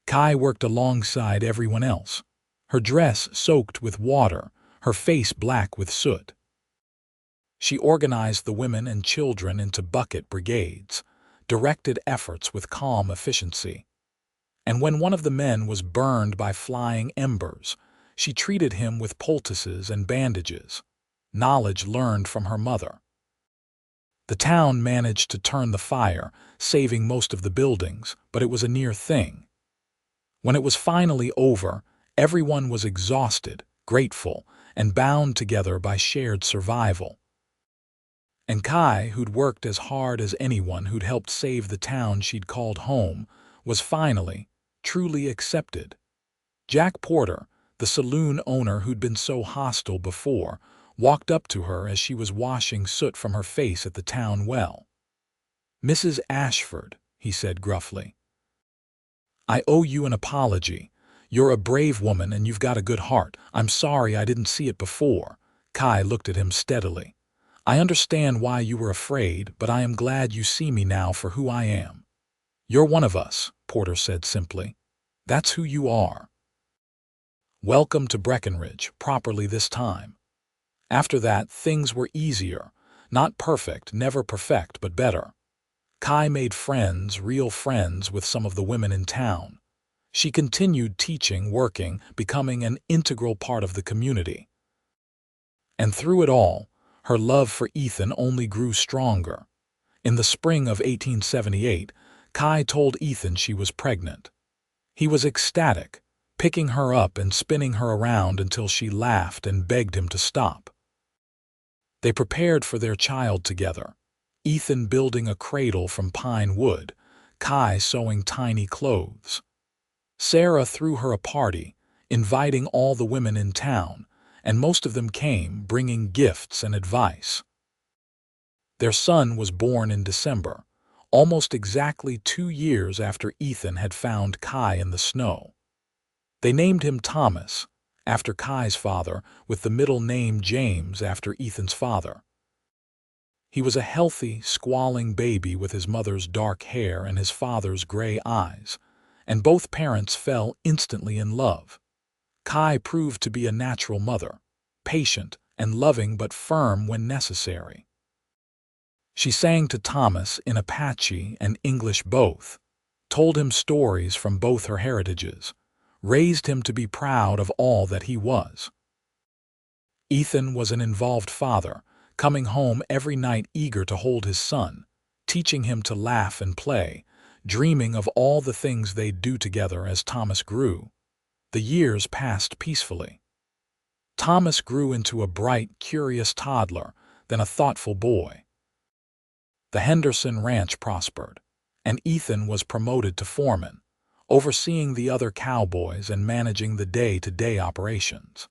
Kai worked alongside everyone else, her dress soaked with water, her face black with soot. She organized the women and children into bucket brigades, directed efforts with calm efficiency. And when one of the men was burned by flying embers, she treated him with poultices and bandages, knowledge learned from her mother. The town managed to turn the fire, saving most of the buildings, but it was a near thing. When it was finally over, everyone was exhausted, grateful, and bound together by shared survival. And Kai, who'd worked as hard as anyone who'd helped save the town she'd called home, was finally, truly accepted. Jack Porter, The saloon owner, who'd been so hostile before, walked up to her as she was washing soot from her face at the town well. "Mrs. Ashford," he said gruffly, "I owe you an apology. You're a brave woman and you've got a good heart. I'm sorry I didn't see it before." Kai looked at him steadily. "I understand why you were afraid, but I am glad you see me now for who I am." "You're one of us," Porter said simply. "That's who you are. Welcome to Breckenridge, properly this time." After that, things were easier. Not perfect, never perfect, but better. Kai made friends, real friends, with some of the women in town. She continued teaching, working, becoming an integral part of the community. And through it all, her love for Ethan only grew stronger. In the spring of 1878, Kai told Ethan she was pregnant. He was ecstatic, picking her up and spinning her around until she laughed and begged him to stop. They prepared for their child together, Ethan building a cradle from pine wood, Kai sewing tiny clothes. Sarah threw her a party, inviting all the women in town, and most of them came, bringing gifts and advice. Their son was born in December, almost exactly 2 years after Ethan had found Kai in the snow. They named him Thomas, after Kai's father, with the middle name James after Ethan's father. He was a healthy, squalling baby with his mother's dark hair and his father's gray eyes, and both parents fell instantly in love. Kai proved to be a natural mother, patient and loving but firm when necessary. She sang to Thomas in Apache and English both, told him stories from both her heritages, raised him to be proud of all that he was. Ethan was an involved father, coming home every night eager to hold his son, teaching him to laugh and play, dreaming of all the things they'd do together as Thomas grew. The years passed peacefully. Thomas grew into a bright, curious toddler, then a thoughtful boy. The Henderson Ranch prospered, and Ethan was promoted to foreman, overseeing the other cowboys and managing the day-to-day operations.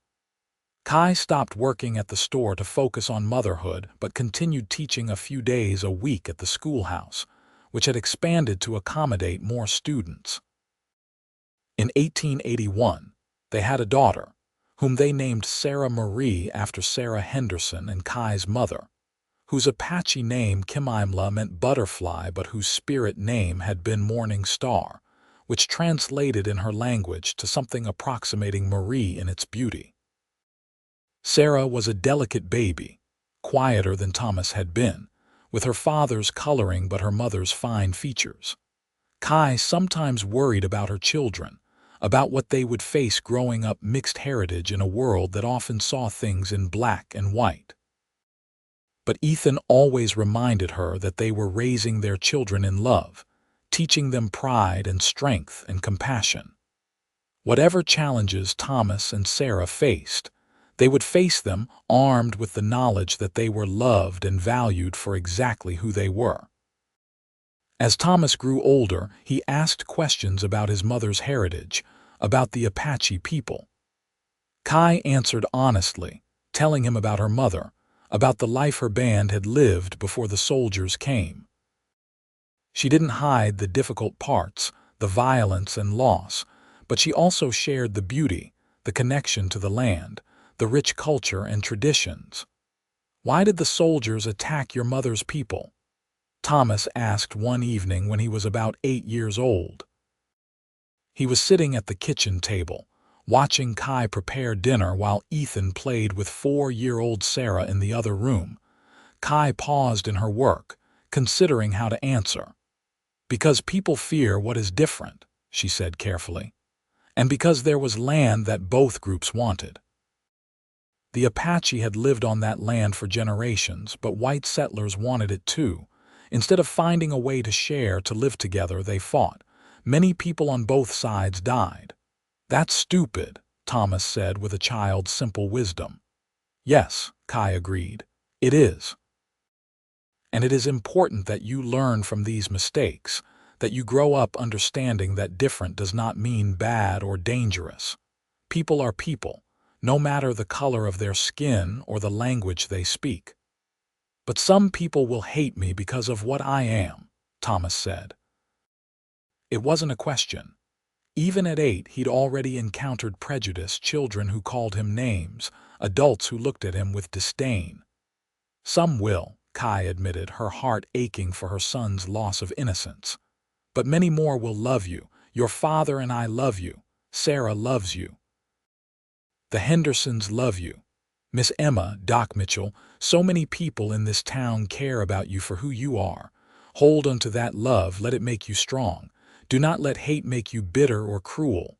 Kai stopped working at the store to focus on motherhood but continued teaching a few days a week at the schoolhouse, which had expanded to accommodate more students. In 1881, they had a daughter, whom they named Sarah Marie after Sarah Henderson and Kai's mother, whose Apache name Kimimla meant butterfly but whose spirit name had been Morning Star, which translated in her language to something approximating Marie in its beauty. Sarah was a delicate baby, quieter than Thomas had been, with her father's coloring but her mother's fine features. Kai sometimes worried about her children, about what they would face growing up mixed heritage in a world that often saw things in black and white. But Ethan always reminded her that they were raising their children in love, teaching them pride and strength and compassion. Whatever challenges Thomas and Sarah faced, they would face them armed with the knowledge that they were loved and valued for exactly who they were. As Thomas grew older, he asked questions about his mother's heritage, about the Apache people. Kai answered honestly, telling him about her mother, about the life her band had lived before the soldiers came. She didn't hide the difficult parts, the violence and loss, but she also shared the beauty, the connection to the land, the rich culture and traditions. "Why did the soldiers attack your mother's people?" Thomas asked one evening when he was about 8 years old. He was sitting at the kitchen table, watching Kai prepare dinner while Ethan played with 4-year-old Sarah in the other room. Kai paused in her work, considering how to answer. "Because people fear what is different," she said carefully, "and because there was land that both groups wanted." The Apache had lived on that land for generations, but white settlers wanted it too. Instead of finding a way to share, to live together, they fought. Many people on both sides died. "That's stupid," Thomas said with a child's simple wisdom. "Yes," Kai agreed, "it is. And it is important that you learn from these mistakes, that you grow up understanding that different does not mean bad or dangerous. People are people, no matter the color of their skin or the language they speak. But some people will hate me because of what I am, Thomas said. It wasn't a question. Even at 8, he'd already encountered prejudice, children who called him names, adults who looked at him with disdain. Some will, Kai admitted, her heart aching for her son's loss of innocence. But many more will love you. Your father and I love you. Sarah loves you. The Hendersons love you. Miss Emma, Doc Mitchell, so many people in this town care about you for who you are. Hold onto that love, let it make you strong. Do not let hate make you bitter or cruel.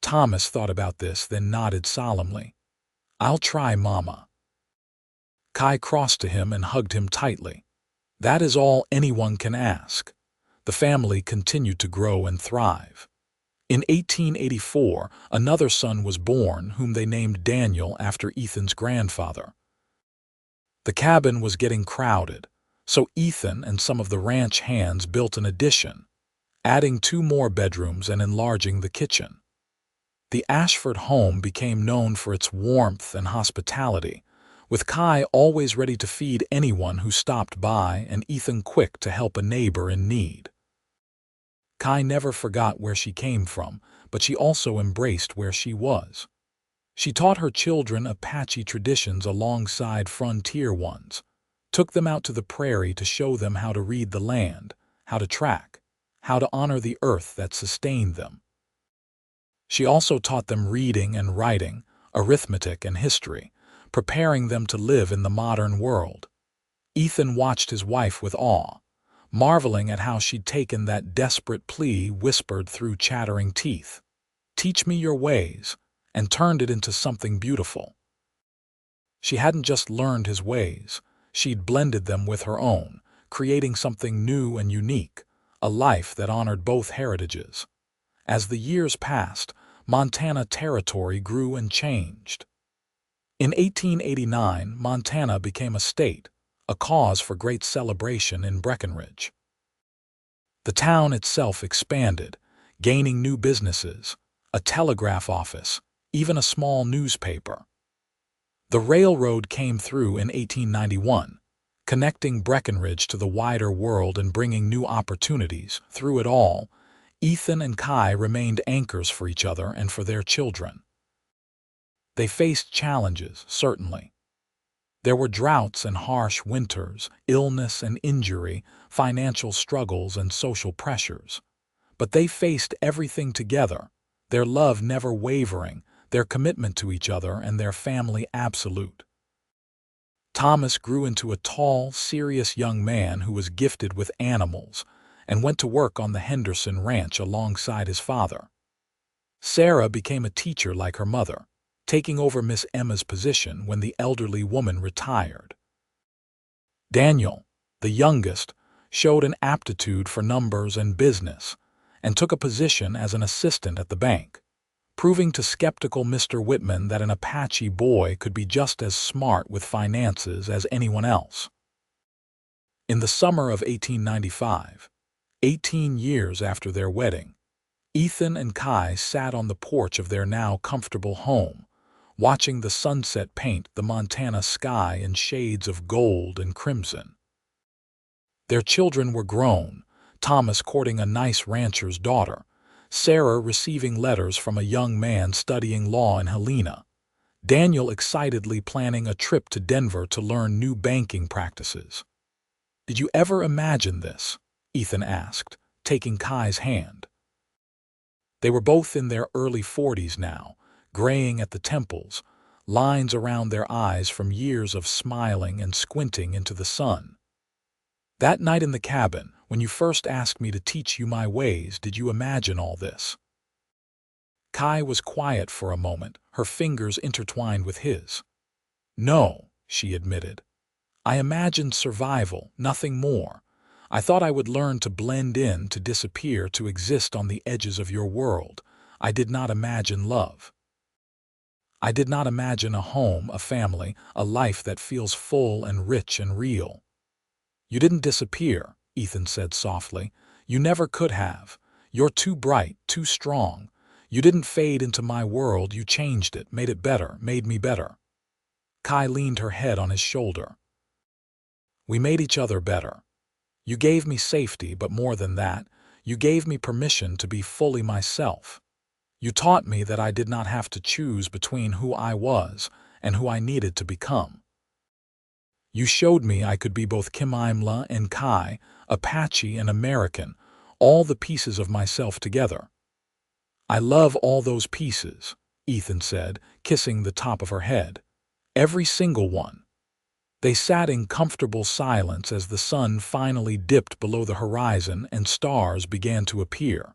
Thomas thought about this, then nodded solemnly. I'll try, Mama. Kai crossed to him and hugged him tightly. That is all anyone can ask. The family continued to grow and thrive. In 1884, another son was born, whom they named Daniel after Ethan's grandfather. The cabin was getting crowded, so Ethan and some of the ranch hands built an addition, adding 2 more bedrooms and enlarging the kitchen. The Ashford home became known for its warmth and hospitality, with Kai always ready to feed anyone who stopped by and Ethan quick to help a neighbor in need. Kai never forgot where she came from, but she also embraced where she was. She taught her children Apache traditions alongside frontier ones, took them out to the prairie to show them how to read the land, how to track, how to honor the earth that sustained them. She also taught them reading and writing, arithmetic and history, preparing them to live in the modern world. Ethan watched his wife with awe, marveling at how she'd taken that desperate plea whispered through chattering teeth, "Teach me your ways," and turned it into something beautiful. She hadn't just learned his ways, she'd blended them with her own, creating something new and unique, a life that honored both heritages. As the years passed, Montana Territory grew and changed. In 1889, Montana became a state, a cause for great celebration in Breckenridge. The town itself expanded, gaining new businesses, a telegraph office, even a small newspaper. The railroad came through in 1891, connecting Breckenridge to the wider world and bringing new opportunities. Through it all, Ethan and Kai remained anchors for each other and for their children. They faced challenges, certainly. There were droughts and harsh winters, illness and injury, financial struggles and social pressures. But they faced everything together, their love never wavering, their commitment to each other and their family absolute. Thomas grew into a tall, serious young man who was gifted with animals and went to work on the Henderson ranch alongside his father. Sarah became a teacher like her mother, taking over Miss Emma's position when the elderly woman retired. Daniel, the youngest, showed an aptitude for numbers and business, and took a position as an assistant at the bank, proving to skeptical Mr. Whitman that an Apache boy could be just as smart with finances as anyone else. In the summer of 1895, 18 years after their wedding, Ethan and Kai sat on the porch of their now comfortable home, watching the sunset paint the Montana sky in shades of gold and crimson. Their children were grown, Thomas courting a nice rancher's daughter, Sarah receiving letters from a young man studying law in Helena, Daniel excitedly planning a trip to Denver to learn new banking practices. "Did you ever imagine this?" Ethan asked, taking Kai's hand. They were both in their early 40s now, graying at the temples, lines around their eyes from years of smiling and squinting into the sun. "That night in the cabin, when you first asked me to teach you my ways, did you imagine all this?" Kai was quiet for a moment, her fingers intertwined with his. "No," she admitted. "I imagined survival, nothing more. I thought I would learn to blend in, to disappear, to exist on the edges of your world. I did not imagine love. I did not imagine a home, a family, a life that feels full and rich and real." "You didn't disappear," Ethan said softly. "You never could have. You're too bright, too strong. You didn't fade into my world, you changed it, made it better, made me better. Kai leaned her head on his shoulder. We made each other better. You gave me safety, but more than that, you gave me permission to be fully myself. You taught me that I did not have to choose between who I was and who I needed to become. You showed me I could be both Kimimla and Kai, Apache and American, all the pieces of myself together. I love all those pieces, Ethan said, kissing the top of her head. Every single one. They sat in comfortable silence as the sun finally dipped below the horizon and stars began to appear.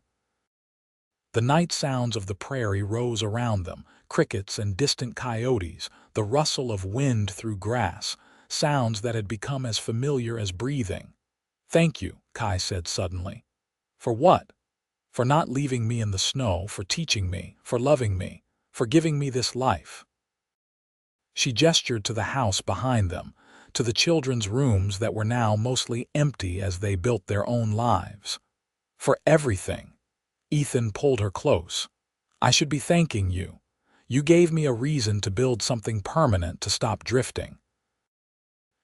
The night sounds of the prairie rose around them, crickets and distant coyotes, the rustle of wind through grass, sounds that had become as familiar as breathing. Thank you, Kai said suddenly. For what? For not leaving me in the snow, for teaching me, for loving me, for giving me this life. She gestured to the house behind them, to the children's rooms that were now mostly empty as they built their own lives. For everything. Ethan pulled her close. I should be thanking you. You gave me a reason to build something permanent to stop drifting.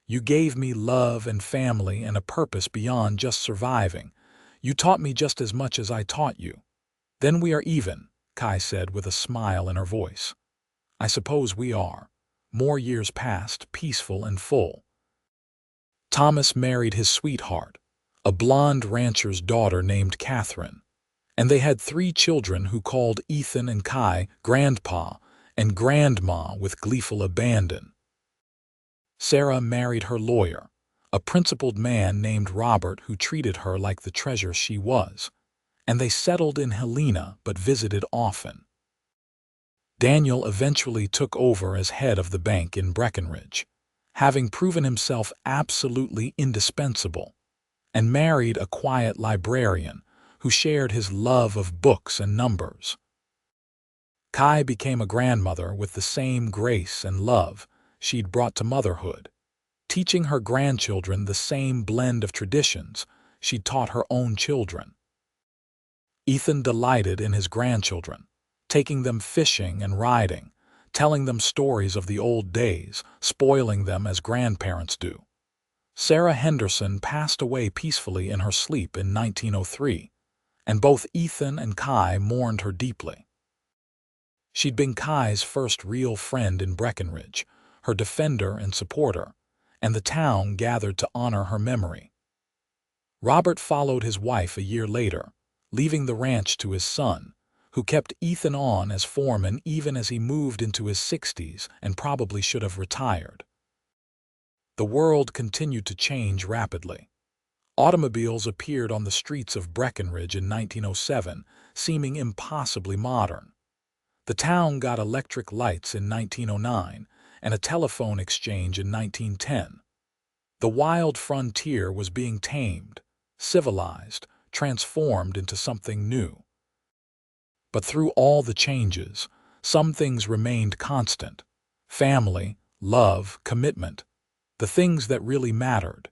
You gave me love and family and a purpose beyond just surviving. You taught me just as much as I taught you. Then we are even, Kai said with a smile in her voice. I suppose we are. More years passed, peaceful and full. Thomas married his sweetheart, a blonde rancher's daughter named Catherine, and they had 3 children who called Ethan and Kai Grandpa and Grandma with gleeful abandon. Sarah married her lawyer, a principled man named Robert who treated her like the treasure she was, and they settled in Helena but visited often. Daniel eventually took over as head of the bank in Breckenridge, having proven himself absolutely indispensable, and married a quiet librarian who shared his love of books and numbers. Kai became a grandmother with the same grace and love she'd brought to motherhood, teaching her grandchildren the same blend of traditions she'd taught her own children. Ethan delighted in his grandchildren, taking them fishing and riding, telling them stories of the old days, spoiling them as grandparents do. Sarah Henderson passed away peacefully in her sleep in 1903, and both Ethan and Kai mourned her deeply. She'd been Kai's first real friend in Breckenridge, her defender and supporter, and the town gathered to honor her memory. Robert followed his wife a year later, leaving the ranch to his son, who kept Ethan on as foreman even as he moved into his 60s and probably should have retired. The world continued to change rapidly. Automobiles appeared on the streets of Breckenridge in 1907, seeming impossibly modern. The town got electric lights in 1909 and a telephone exchange in 1910. The wild frontier was being tamed, civilized, transformed into something new. But through all the changes, some things remained constant: family, love, commitment, the things that really mattered.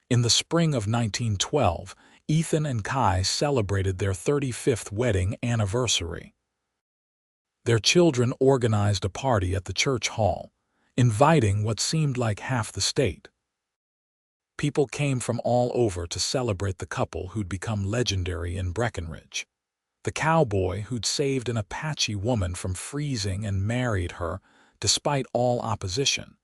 In the spring of 1912, Ethan and Kai celebrated their 35th wedding anniversary. Their children organized a party at the church hall, inviting what seemed like half the state. People came from all over to celebrate the couple who'd become legendary in Breckenridge. The cowboy who'd saved an Apache woman from freezing and married her despite all opposition,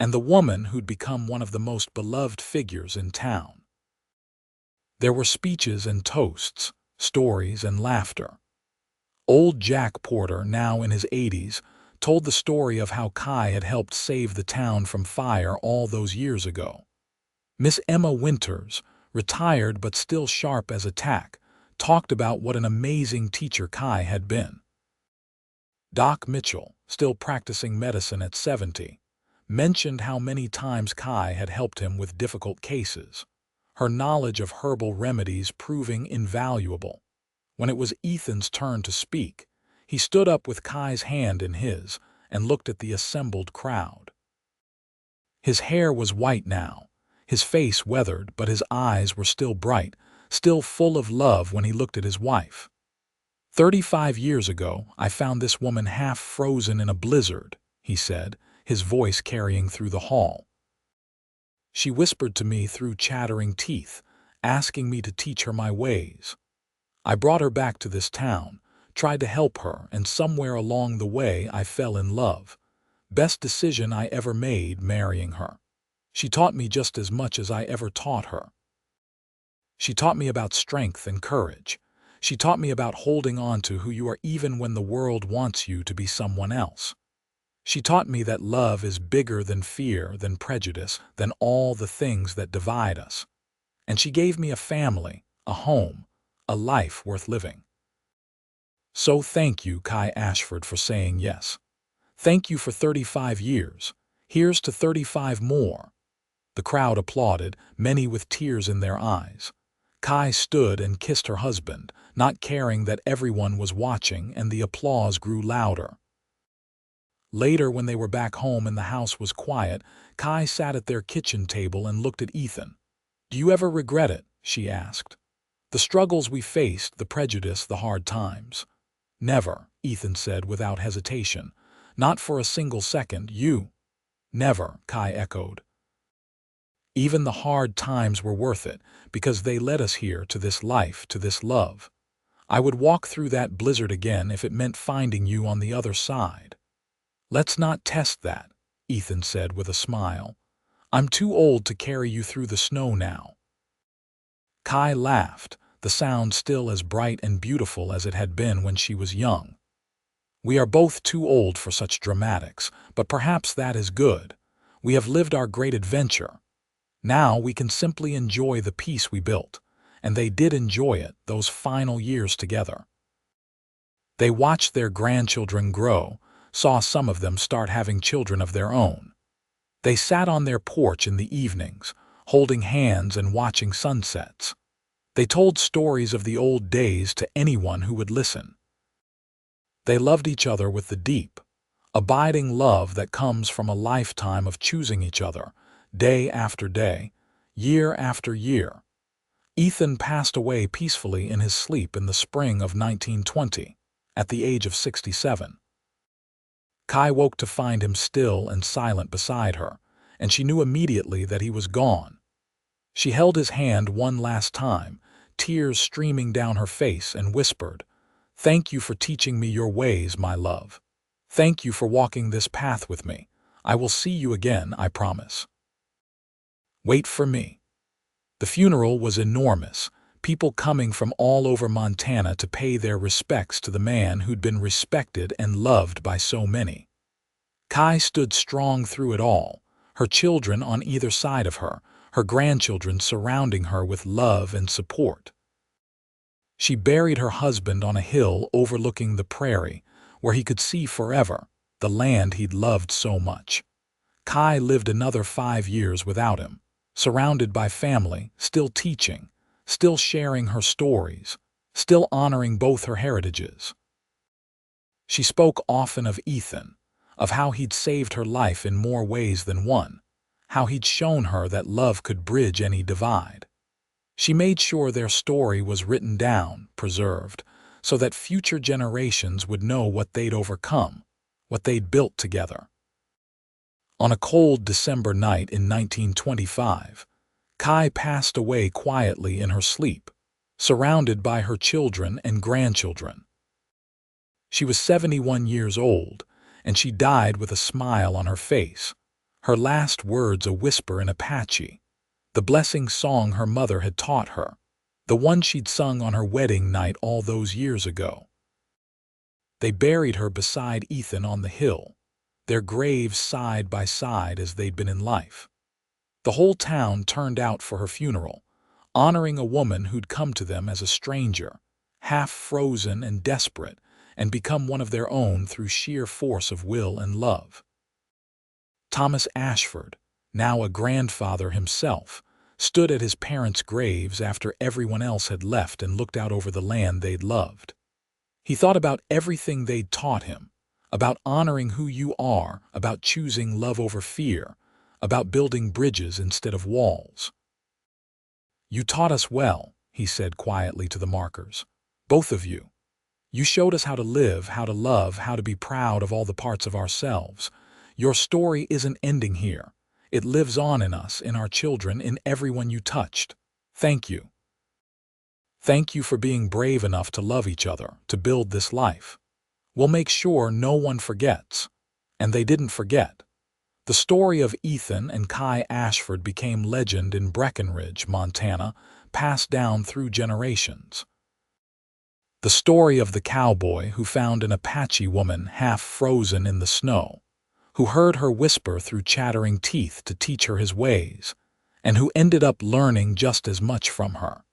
and the woman who'd become one of the most beloved figures in town. There were speeches and toasts, stories and laughter. Old Jack Porter, now in his 80s, told the story of how Kai had helped save the town from fire all those years ago. Miss Emma Winters, retired but still sharp as a tack, talked about what an amazing teacher Kai had been. Doc Mitchell, still practicing medicine at 70, mentioned how many times Kai had helped him with difficult cases, her knowledge of herbal remedies proving invaluable. When it was Ethan's turn to speak, he stood up with Kai's hand in his and looked at the assembled crowd. His hair was white now, his face weathered, but his eyes were still bright, still full of love when he looked at his wife. 35 years ago, I found this woman half frozen in a blizzard, he said, his voice carrying through the hall. She whispered to me through chattering teeth, asking me to teach her my ways. I brought her back to this town, tried to help her, and somewhere along the way I fell in love. Best decision I ever made, marrying her. She taught me just as much as I ever taught her. She taught me about strength and courage. She taught me about holding on to who you are even when the world wants you to be someone else. She taught me that love is bigger than fear, than prejudice, than all the things that divide us. And she gave me a family, a home, a life worth living. So thank you, Kai Ashford, for saying yes. Thank you for 35 years. Here's to 35 more. The crowd applauded, many with tears in their eyes. Kai stood and kissed her husband, not caring that everyone was watching, and the applause grew louder. Later, when they were back home and the house was quiet, Kai sat at their kitchen table and looked at Ethan. "Do you ever regret it?" she asked. "The struggles we faced, the prejudice, the hard times." "Never," Ethan said without hesitation. "Not for a single second. You?" "Never," Kai echoed. "Even the hard times were worth it, because they led us here, to this life, to this love. I would walk through that blizzard again if it meant finding you on the other side." "Let's not test that," Ethan said with a smile. "I'm too old to carry you through the snow now." Kai laughed, the sound still as bright and beautiful as it had been when she was young. "We are both too old for such dramatics, but perhaps that is good. We have lived our great adventure. Now we can simply enjoy the peace we built." And they did enjoy it, those final years together. They watched their grandchildren grow, saw some of them start having children of their own. They sat on their porch in the evenings, holding hands and watching sunsets. They told stories of the old days to anyone who would listen. They loved each other with the deep, abiding love that comes from a lifetime of choosing each other, day after day, year after year. Ethan passed away peacefully in his sleep in the spring of 1920, at the age of 67. Kai woke to find him still and silent beside her, and she knew immediately that he was gone. She held his hand one last time, tears streaming down her face, and whispered, "Thank you for teaching me your ways, my love. Thank you for walking this path with me. I will see you again, I promise. Wait for me." The funeral was enormous, people coming from all over Montana to pay their respects to the man who'd been respected and loved by so many. Kai stood strong through it all, her children on either side of her, her grandchildren surrounding her with love and support. She buried her husband on a hill overlooking the prairie, where he could see forever, the land he'd loved so much. Kai lived another 5 years without him, surrounded by family, still teaching, still sharing her stories, still honoring both her heritages. She spoke often of Ethan, of how he'd saved her life in more ways than one, how he'd shown her that love could bridge any divide. She made sure their story was written down, preserved, so that future generations would know what they'd overcome, what they'd built together. On a cold December night in 1925, Kai passed away quietly in her sleep, surrounded by her children and grandchildren. She was 71 years old, and she died with a smile on her face, her last words a whisper in Apache, the blessing song her mother had taught her, the one she'd sung on her wedding night all those years ago. They buried her beside Ethan on the hill, their graves side by side as they'd been in life. The whole town turned out for her funeral, honoring a woman who'd come to them as a stranger, half frozen and desperate, and become one of their own through sheer force of will and love. Thomas Ashford, now a grandfather himself, stood at his parents' graves after everyone else had left and looked out over the land they'd loved. He thought about everything they'd taught him, about honoring who you are, about choosing love over fear, about building bridges instead of walls. "You taught us well," he said quietly to the markers. "Both of you. You showed us how to live, how to love, how to be proud of all the parts of ourselves. Your story isn't ending here. It lives on in us, in our children, in everyone you touched. Thank you. Thank you for being brave enough to love each other, to build this life. We'll make sure no one forgets. And they didn't forget. The story of Ethan and Kai Ashford became legend in Breckenridge, Montana, passed down through generations. The story of the cowboy who found an Apache woman half frozen in the snow, who heard her whisper through chattering teeth to teach her his ways, and who ended up learning just as much from her.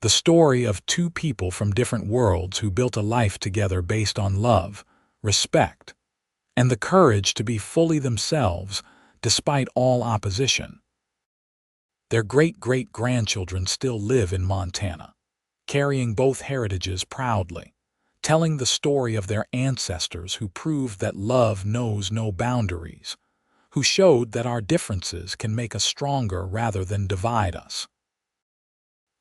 The story of two people from different worlds who built a life together based on love, respect, and the courage to be fully themselves despite all opposition. Their great-great-grandchildren still live in Montana, carrying both heritages proudly, telling the story of their ancestors who proved that love knows no boundaries, who showed that our differences can make us stronger rather than divide us.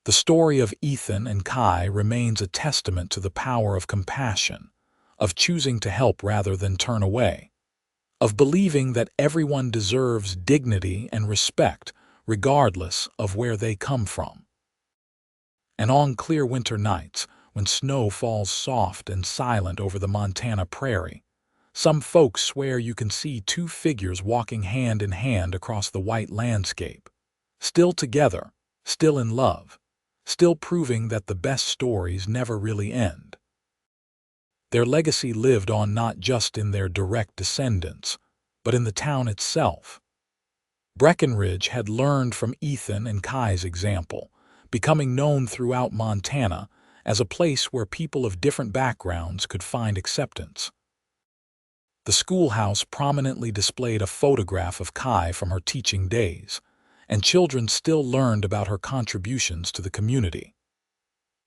The story of Ethan and Kai remains a testament to the power of compassion, of choosing to help rather than turn away, of believing that everyone deserves dignity and respect regardless of where they come from. And on clear winter nights, when snow falls soft and silent over the Montana prairie, some folks swear you can see two figures walking hand in hand across the white landscape, still together, still in love, still proving that the best stories never really end. Their legacy lived on not just in their direct descendants, but in the town itself. Breckenridge had learned from Ethan and Kai's example, becoming known throughout Montana as a place where people of different backgrounds could find acceptance. The schoolhouse prominently displayed a photograph of Kai from her teaching days, and children still learned about her contributions to the community.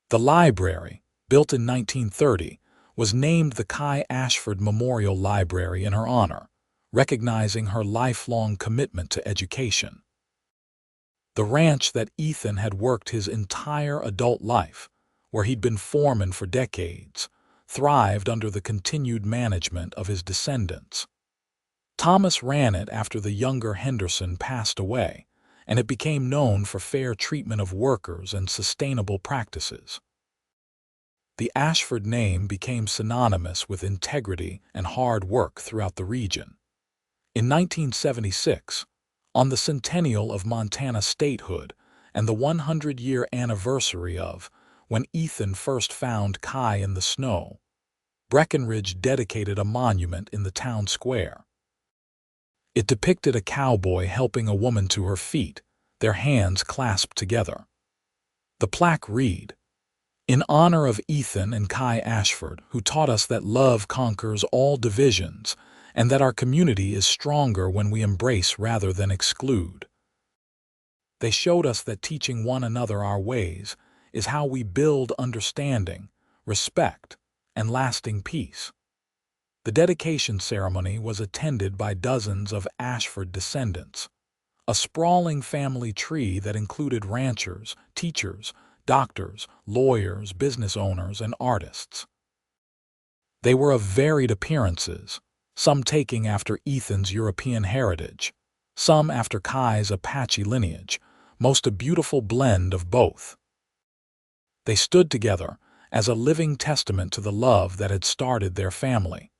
The library, built in 1930, was named the Kai Ashford Memorial Library in her honor, recognizing her lifelong commitment to education. The ranch that Ethan had worked his entire adult life, where he'd been foreman for decades, thrived under the continued management of his descendants. Thomas ran it after the younger Henderson passed away, and it became known for fair treatment of workers and sustainable practices. The Ashford name became synonymous with integrity and hard work throughout the region. In 1976, on the centennial of Montana statehood and the 100-year anniversary of when Ethan first found Kai in the snow, Breckenridge dedicated a monument in the town square. It depicted a cowboy helping a woman to her feet, their hands clasped together. The plaque read, "In honor of Ethan and Kai Ashford, who taught us that love conquers all divisions and that our community is stronger when we embrace rather than exclude." They showed us that teaching one another our ways is how we build understanding, respect, and lasting peace. The dedication ceremony was attended by dozens of Ashford descendants, a sprawling family tree that included ranchers, teachers, doctors, lawyers, business owners, and artists. They were of varied appearances, some taking after Ethan's European heritage, some after Kai's Apache lineage, most a beautiful blend of both. They stood together as a living testament to the love that had started their family,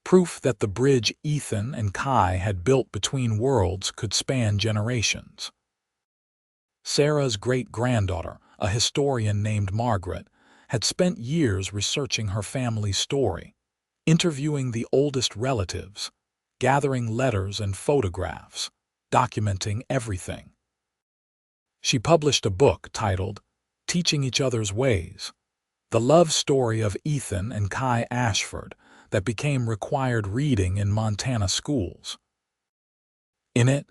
proof that the bridge Ethan and Kai had built between worlds could span generations. Sarah's great-granddaughter, a historian named Margaret, had spent years researching her family's story, interviewing the oldest relatives, gathering letters and photographs, documenting everything. She published a book titled Teaching Each Other's Ways, the love story of Ethan and Kai Ashford that became required reading in Montana schools. In it,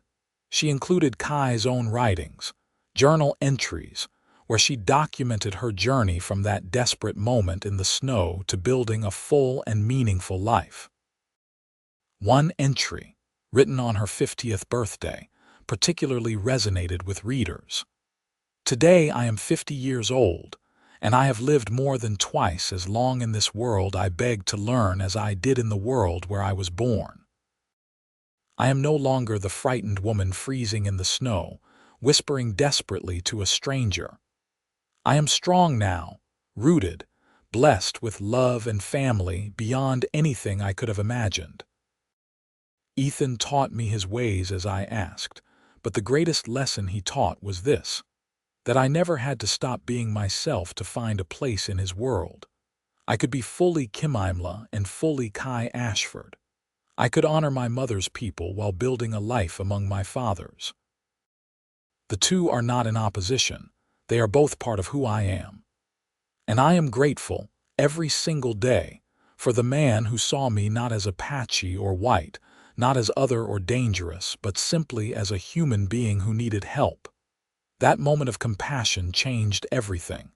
she included Kai's own writings, journal entries, where she documented her journey from that desperate moment in the snow to building a full and meaningful life. One entry, written on her 50th birthday, particularly resonated with readers. "Today I am 50 years old, and I have lived more than twice as long in this world I beg to learn as I did in the world where I was born. I am no longer the frightened woman freezing in the snow, whispering desperately to a stranger. I am strong now, rooted, blessed with love and family beyond anything I could have imagined. Ethan taught me his ways as I asked, but the greatest lesson he taught was this: that I never had to stop being myself to find a place in his world. I could be fully Kimimla and fully Kai Ashford. I could honor my mother's people while building a life among my father's. The two are not in opposition. They are both part of who I am. And I am grateful, every single day, for the man who saw me not as Apache or white, not as other or dangerous, but simply as a human being who needed help. That moment of compassion changed everything.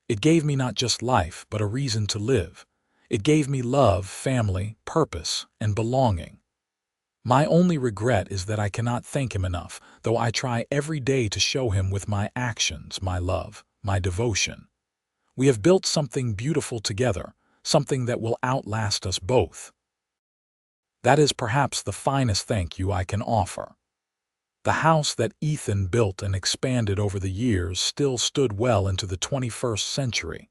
It gave me not just life, but a reason to live. It gave me love, family, purpose, and belonging. My only regret is that I cannot thank him enough, though I try every day to show him with my actions, my love, my devotion. We have built something beautiful together, something that will outlast us both. That is perhaps the finest thank you I can offer. The house that Ethan built and expanded over the years still stood well into the 21st century,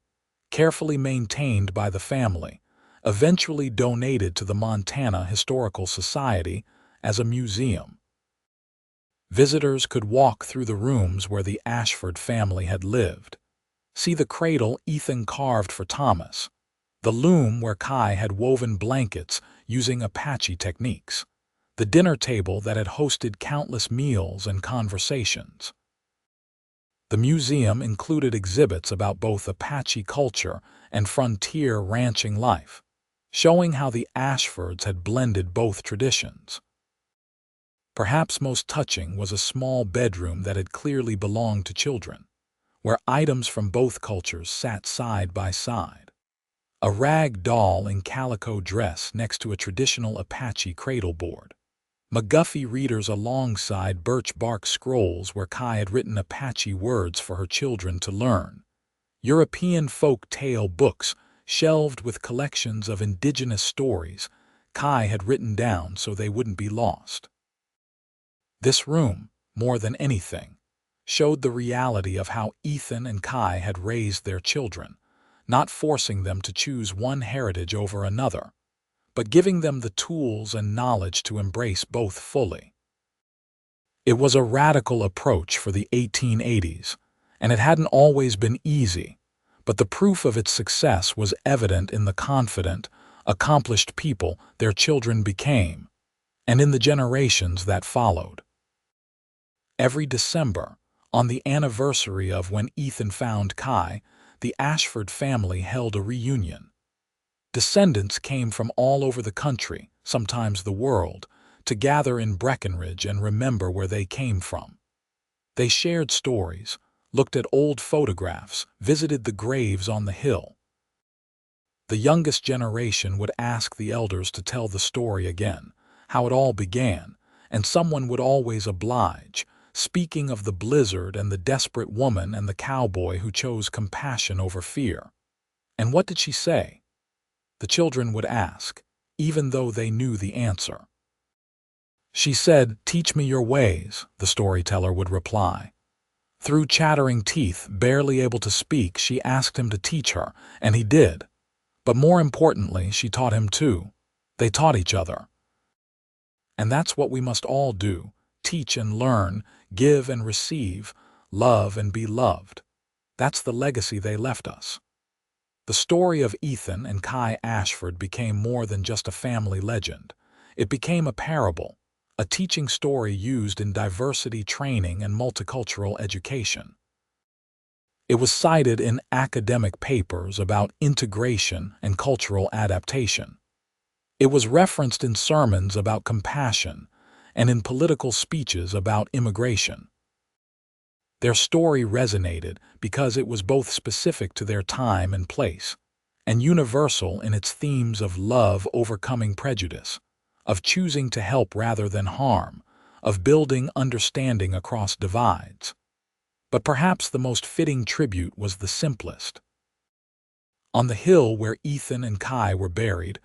carefully maintained by the family, eventually donated to the Montana Historical Society as a museum. Visitors could walk through the rooms where the Ashford family had lived, see the cradle Ethan carved for Thomas, the loom where Kai had woven blankets using Apache techniques, the dinner table that had hosted countless meals and conversations. The museum included exhibits about both Apache culture and frontier ranching life, showing how the Ashfords had blended both traditions. Perhaps most touching was a small bedroom that had clearly belonged to children, where items from both cultures sat side by side. A rag doll in calico dress next to a traditional Apache cradle board. McGuffey readers alongside birch bark scrolls where Kai had written Apache words for her children to learn. European folk tale books shelved with collections of indigenous stories Kai had written down so they wouldn't be lost. This room, more than anything, showed the reality of how Ethan and Kai had raised their children, not forcing them to choose one heritage over another, but giving them the tools and knowledge to embrace both fully. It was a radical approach for the 1880s, and it hadn't always been easy, but the proof of its success was evident in the confident, accomplished people their children became, and in the generations that followed. Every December, on the anniversary of when Ethan found Kai, the Ashford family held a reunion. Descendants came from all over the country, sometimes the world, to gather in Breckenridge and remember where they came from. They shared stories, looked at old photographs, visited the graves on the hill. The youngest generation would ask the elders to tell the story again, how it all began, and someone would always oblige, speaking of the blizzard and the desperate woman and the cowboy who chose compassion over fear. And what did she say? The children would ask, even though they knew the answer. She said, "Teach me your ways," the storyteller would reply. Through chattering teeth, barely able to speak, she asked him to teach her, and he did. But more importantly, she taught him too. They taught each other. And that's what we must all do: teach and learn, give and receive, love and be loved. That's the legacy they left us. The story of Ethan and Kai Ashford became more than just a family legend. It became a parable, a teaching story used in diversity training and multicultural education. It was cited in academic papers about integration and cultural adaptation. It was referenced in sermons about compassion and in political speeches about immigration. Their story resonated because it was both specific to their time and place, and universal in its themes of love overcoming prejudice, of choosing to help rather than harm, of building understanding across divides. But perhaps the most fitting tribute was the simplest. On the hill where Ethan and Kai were buried,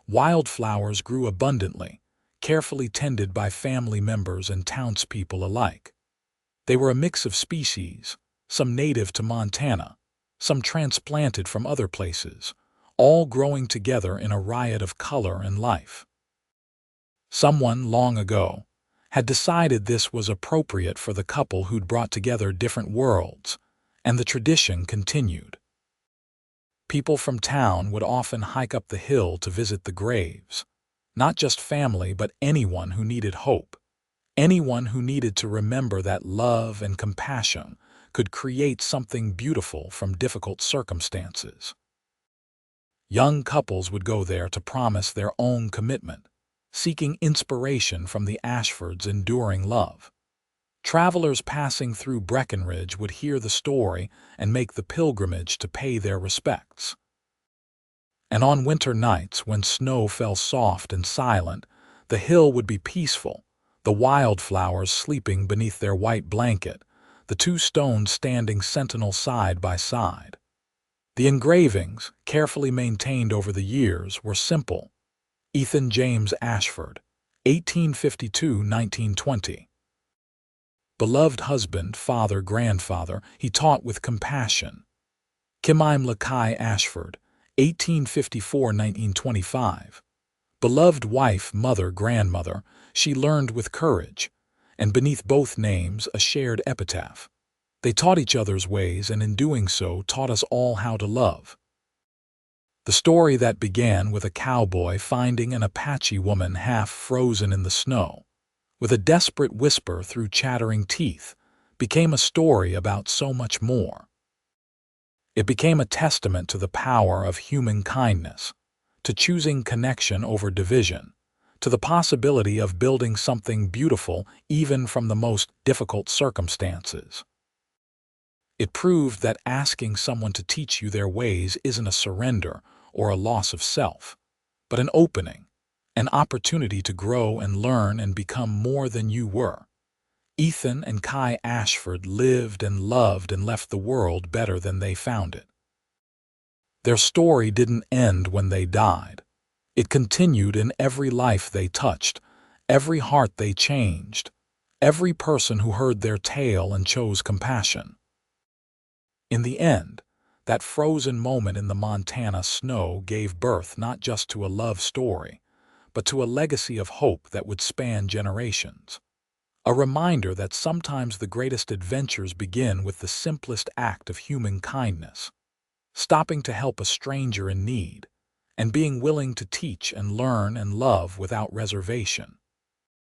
wildflowers grew abundantly, carefully tended by family members and townspeople alike. They were a mix of species, some native to Montana, some transplanted from other places, all growing together in a riot of color and life. Someone, long ago, had decided this was appropriate for the couple who'd brought together different worlds, and the tradition continued. People from town would often hike up the hill to visit the graves, not just family but anyone who needed hope, anyone who needed to remember that love and compassion could create something beautiful from difficult circumstances. Young couples would go there to promise their own commitment, seeking inspiration from the Ashfords' enduring love. Travelers passing through Breckenridge would hear the story and make the pilgrimage to pay their respects. And on winter nights, when snow fell soft and silent, the hill would be peaceful, the wildflowers sleeping beneath their white blanket, the two stones standing sentinel side by side. The engravings, carefully maintained over the years, were simple. Ethan James Ashford, 1852–1920. Beloved husband, father, grandfather, he taught with compassion. Kimimla Kai Ashford, 1854–1925. Beloved wife, mother, grandmother, she learned with courage, and beneath both names a shared epitaph. They taught each other's ways, and in doing so taught us all how to love. The story that began with a cowboy finding an Apache woman half frozen in the snow, with a desperate whisper through chattering teeth, became a story about so much more. It became a testament to the power of human kindness, to choosing connection over division, to the possibility of building something beautiful even from the most difficult circumstances. It proved that asking someone to teach you their ways isn't a surrender or a loss of self, but an opening, an opportunity to grow and learn and become more than you were. Ethan and Kai Ashford lived and loved and left the world better than they found it. Their story didn't end when they died. It continued in every life they touched, every heart they changed, every person who heard their tale and chose compassion. In the end, that frozen moment in the Montana snow gave birth not just to a love story, but to a legacy of hope that would span generations. A reminder that sometimes the greatest adventures begin with the simplest act of human kindness, stopping to help a stranger in need, and being willing to teach and learn and love without reservation.